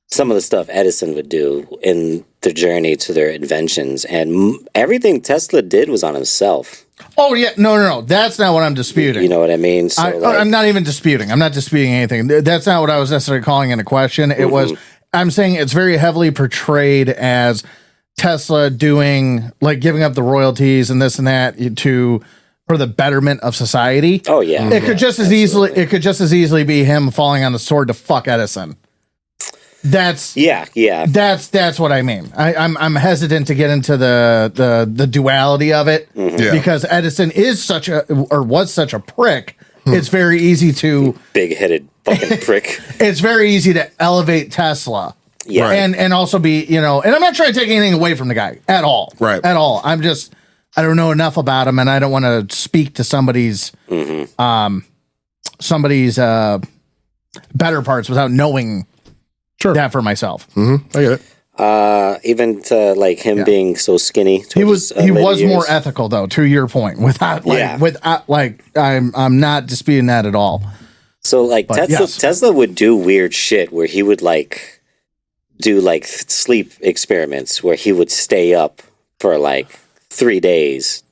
some of the stuff Edison would do in the journey to their inventions, and everything Tesla did was on himself. Oh yeah, no, that's not what I'm disputing. You know what I mean? So, I'm not even disputing. I'm not disputing anything. That's not what I was necessarily calling into question. It was. I'm saying it's very heavily portrayed as Tesla doing like giving up the royalties and this and that for the betterment of society. Oh yeah, it could just as easily be him falling on the sword to fuck Edison. That's That's what I mean. I'm hesitant to get into the duality of it because Edison was such a prick. It's very easy to big-headed fucking prick. It's very easy to elevate Tesla. Yeah. Right. And also be, and I'm not trying to take anything away from the guy at all. Right. At all. I don't know enough about him, and I don't want to speak to somebody's better parts without knowing that for myself. I get it. Even to like him being so skinny. He was years. more ethical though, to your point. Without I'm not disputing that at all. So like Tesla would do weird shit where he would like do like sleep experiments where he would stay up for like 3 days,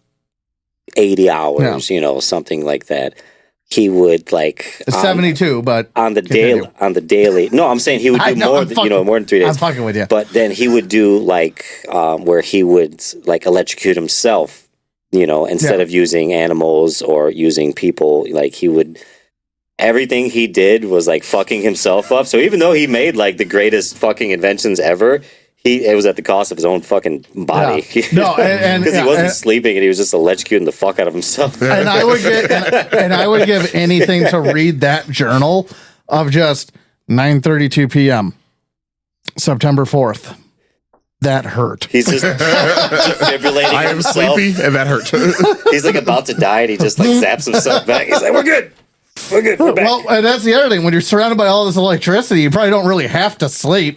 80 hours, something like that. He would like 72, but on the daily. No, I'm saying he would do more than 3 days. I'm fucking with you. But then he would do like where he would like electrocute himself, instead of using animals or using people. Like he would, everything he did was like fucking himself up. So even though he made like the greatest fucking inventions ever, it was at the cost of his own fucking body. Yeah. No, because he wasn't sleeping and he was just electrocuting the fuck out of himself. And I would give anything to read that journal of just 9:32 p.m. September 4th. That hurt. He's just defibrillating I am himself. sleepy and that hurt. He's like about to die and he just like zaps himself back. He's like, we're good. We're good. We're back. Well, and that's the other thing. When you're surrounded by all this electricity, you probably don't really have to sleep.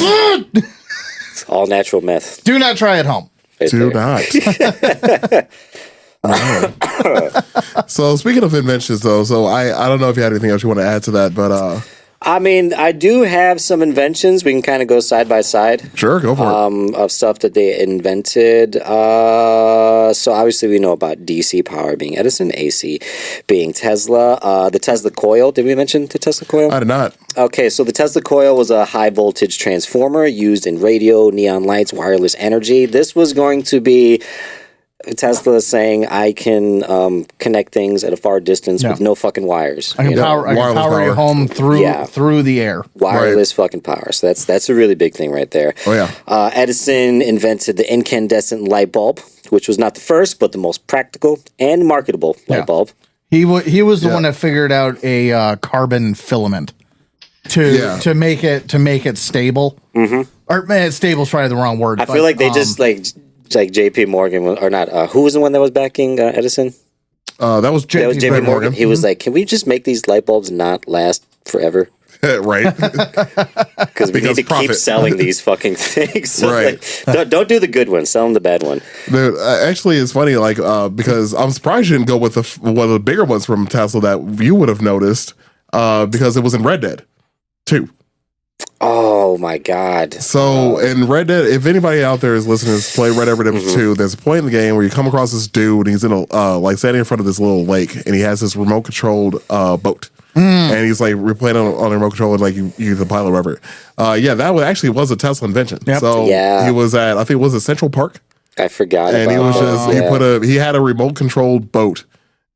It's all natural meth. Do not try at home. Do not. So speaking of inventions, though, so I don't know if you had anything else you want to add to that, but I mean, I do have some inventions. We can kind of go side by side. Sure, go for it. Of stuff that they invented. So obviously we know about DC power being Edison, AC being Tesla. The Tesla coil. Did we mention the Tesla coil? I did not. Okay, so the Tesla coil was a high voltage transformer used in radio, neon lights, wireless energy. This was going to be Tesla saying I can connect things at a far distance with no fucking wires. I can power your home through the air. Wireless fucking power. So that's a really big thing right there. Oh yeah. Edison invented the incandescent light bulb, which was not the first, but the most practical and marketable light bulb. He was the one that figured out a carbon filament to make it stable. Mm-hmm. Or stable is probably the wrong word. I feel like they just like J.P. Morgan or not? Who was the one that was backing Edison? That was J.P. Morgan. He was like, "Can we just make these light bulbs not last forever?" Right. Because we need to keep selling these fucking things. So right. Like, don't do the good one. Sell them the bad one. Dude, actually, it's funny, like because I'm surprised you didn't go with one of the bigger ones from Tesla that you would have noticed, because it was in Red Dead 2. Oh my God. So in Red Dead, if anybody out there is listening to play Red Dead Redemption 2, there's a point in the game where you come across this dude and he's in a like standing in front of this little lake and he has this remote controlled boat. And he's like replaying on a remote control and like you the pilot or whatever. That actually was a Tesla invention. Yep. So he was at, I think it was at Central Park. I forgot and about it. He had a remote controlled boat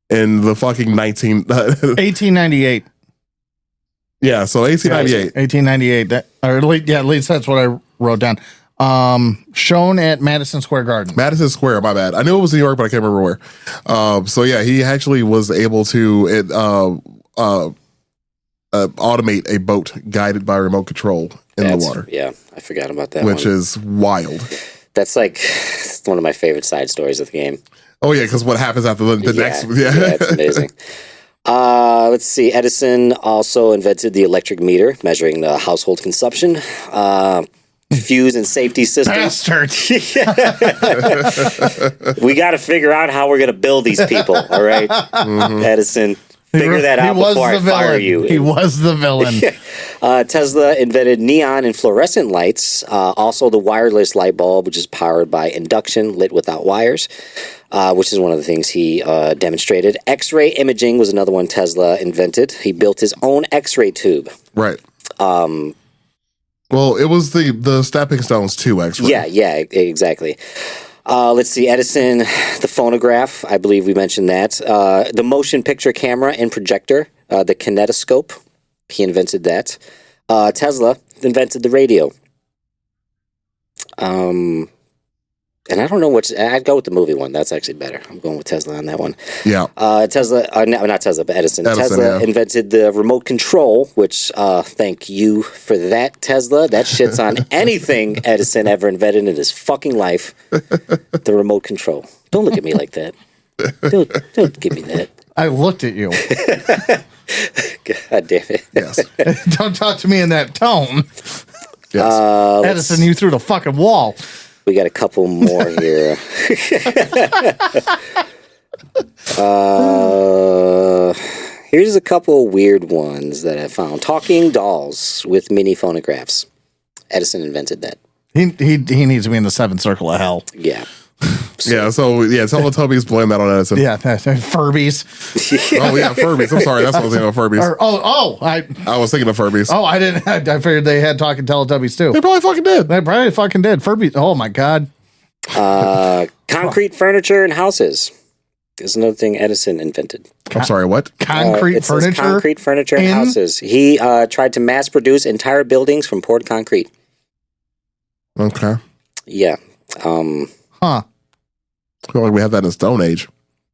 in the fucking 1898. Yeah, so 1898. 1898. At least that's what I wrote down. Shown at Madison Square Garden. Madison Square, my bad. I knew it was New York, but I can't remember where. So yeah, he actually was able to automate a boat guided by remote control in the water. Yeah, I forgot about that. Which is wild. That's like one of my favorite side stories of the game. Oh yeah, because what happens after the next? Yeah, it's amazing. Let's see. Edison also invented the electric meter, measuring the household consumption. Fuse and safety systems. Bastard. We got to figure out how we're going to build these people. All right, Edison. Figure that out before I fire you. He was the villain. Tesla invented neon and fluorescent lights. Also, the wireless light bulb, which is powered by induction, lit without wires, which is one of the things he demonstrated. X-ray imaging was another one Tesla invented. He built his own X-ray tube. Right. Well, it was the stepping stones to X-ray. Yeah, exactly. Let's see, Edison, the phonograph, I believe we mentioned that. The motion picture camera and projector, the kinetoscope, he invented that. Tesla invented the radio. And I don't know which, I'd go with the movie one. That's actually better. I'm going with Tesla on that one. Yeah. Tesla, not Tesla, but Edison. Tesla invented the remote control, which, thank you for that, Tesla. That shit's on anything Edison ever invented in his fucking life. The remote control. Don't look at me like that. Don't give me that. I looked at you. God damn it. Yes. Don't talk to me in that tone. Yes. Edison, you through the fucking wall. We got a couple more here. Here's a couple weird ones that I found. Talking dolls with mini phonographs. Edison invented that. He needs to be in the seventh circle of hell. Yeah. Yeah, so Teletubbies blame that on Edison. Yeah, Furbies. Oh yeah, Furbies. I'm sorry, that's what I was thinking of, Furbies. I was thinking of Furbies. Oh, I didn't. I figured they had talking Teletubbies too. They probably fucking did. They probably fucking did. Furbies. Oh my god. Concrete furniture and houses is another thing Edison invented. I'm sorry, what? Concrete It says furniture. concrete furniture and houses. He tried to mass produce entire buildings from poured concrete. Okay. Yeah. Huh. I feel like we had that in the Stone Age.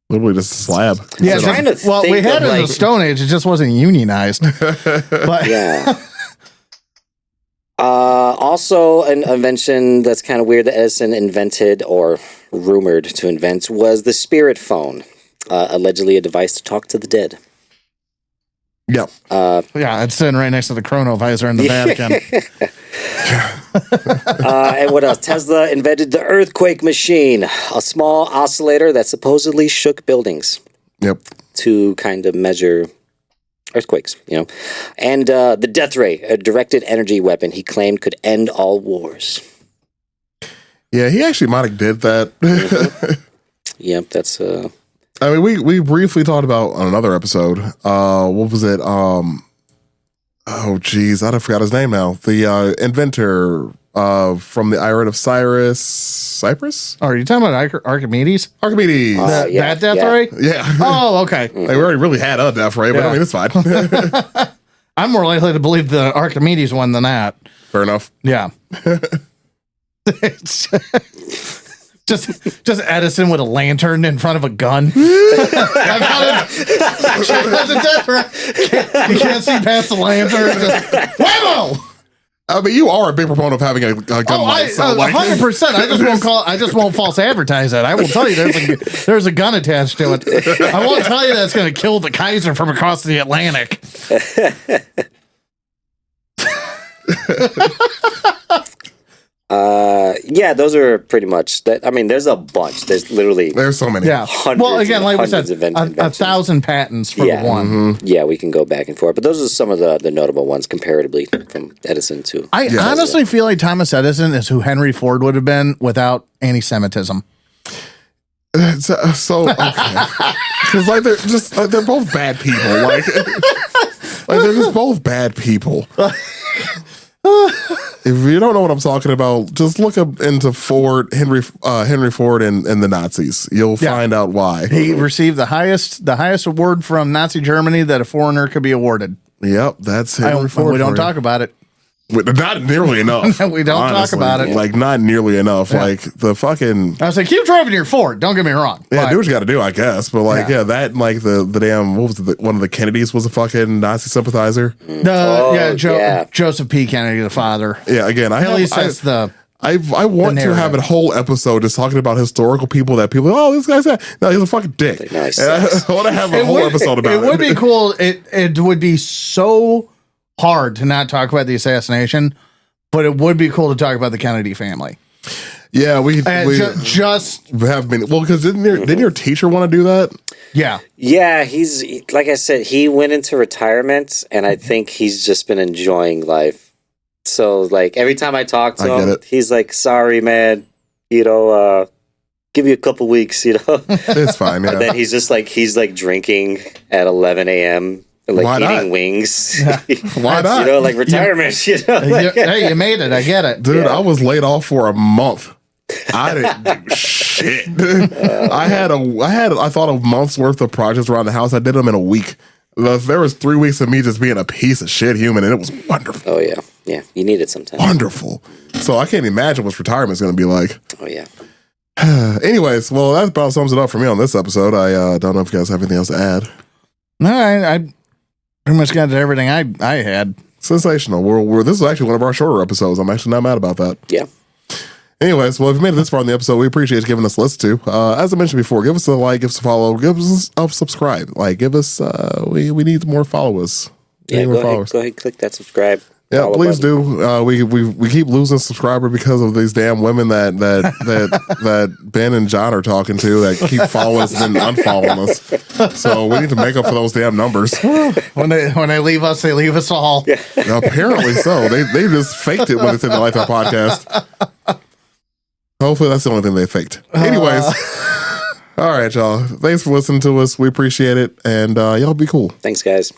Literally just a slab. Yeah, I'm trying to well, we think had of, it in the Stone Age. It just wasn't unionized. But Yeah. Also, an invention that's kind of weird that Edison invented or rumored to invent was the spirit phone, allegedly a device to talk to the dead. Yep. yeah, it's sitting right next to the chronovisor in the Vatican. And what else? Tesla invented the earthquake machine, a small oscillator that supposedly shook buildings Yep. to kind of measure earthquakes, And the death ray, a directed energy weapon he claimed could end all wars. Yeah, he actually might have did that. Yep, that's... I mean, we briefly talked about on another episode. What was it? Oh, geez, I forgot his name now. The inventor from the Island of Cyprus. Oh, are you talking about Archimedes? Archimedes. yeah, that death yeah. ray? Yeah. Oh, okay. Like, we already really had a death ray, but I mean, it's fine. I'm more likely to believe the Archimedes one than that. Fair enough. Yeah. It's just Edison with a lantern in front of a gun. I got it. You can't see past the lantern. Whammo! I mean, you are a big proponent of having a gun light. So 100%. I just won't false advertise it. I will tell you there's a gun attached to it. I won't tell you that's going to kill the Kaiser from across the Atlantic. Yeah, those are pretty much that. I mean, there's a bunch. There's so many. Yeah. hundreds. Well, again, like we said, of a inventions. 1,000 patents for Yeah. the one. Mm-hmm. Yeah, we can go back and forth, but those are some of the notable ones comparatively from Edison to. I honestly feel like Thomas Edison is who Henry Ford would have been without anti-Semitism. So okay, because like they're both bad people. Like they're just both bad people. If you don't know what I'm talking about, just look up into Henry Ford and the Nazis. You'll find out why. He received the highest award from Nazi Germany that a foreigner could be awarded. Yep, that's Henry Ford. We don't talk about it. Not nearly enough. We don't talk about it. Like, not nearly enough. Yeah. Like, the fucking... I was like, keep driving your Ford. Don't get me wrong. Yeah, do what you got to do, I guess. But, like, that, like, the damn... What was it? One of the Kennedys was a fucking Nazi sympathizer. Joseph P. Kennedy, the father. Yeah, again, At least that's the... I want to have a whole episode just talking about historical people that people, this guy's no, he's a fucking dick. Nice. I want to have a whole episode about it. It would be cool. It would be so hard to not talk about the assassination, but it would be cool to talk about the Kennedy family. Yeah, we just have been because didn't your teacher want to do that? Yeah, he's like I said, he went into retirement, and I think he's just been enjoying life. So, like, every time I talk to him, he's like, "Sorry, man, give you a couple weeks, It's fine. Yeah. And then he's drinking at 11 a.m. Like eating wings. Why not? Like retirement. Hey, you made it. I get it, dude. I was laid off for a month. I didn't do shit. I thought a month's worth of projects around the house. I did them in a week. There was 3 weeks of me just being a piece of shit human, and it was wonderful. Oh yeah, yeah. You need it sometimes. Wonderful. So I can't imagine what retirement's going to be like. Oh yeah. Anyways, well, that about sums it up for me on this episode. I don't know if you guys have anything else to add. No, I pretty much got to everything I had. Sensational. This is actually one of our shorter episodes. I'm actually not mad about that. Yeah. Anyways, well, if you made it this far in the episode, we appreciate you giving us a listen to. As I mentioned before, give us a like, give us a follow, give us a subscribe. Like, give us, we need more followers. Yeah, go ahead, click that subscribe. Yeah, Follow please button. do. We keep losing subscriber because of these damn women that Ben and John are talking to that keep following us and then unfollowing us. So we need to make up for those damn numbers. When they leave us, they leave us all. Yeah. Apparently so. They just faked it when they said the Lifetime podcast. Hopefully that's the only thing they faked. Anyways, all right, y'all. Thanks for listening to us. We appreciate it, and y'all be cool. Thanks, guys.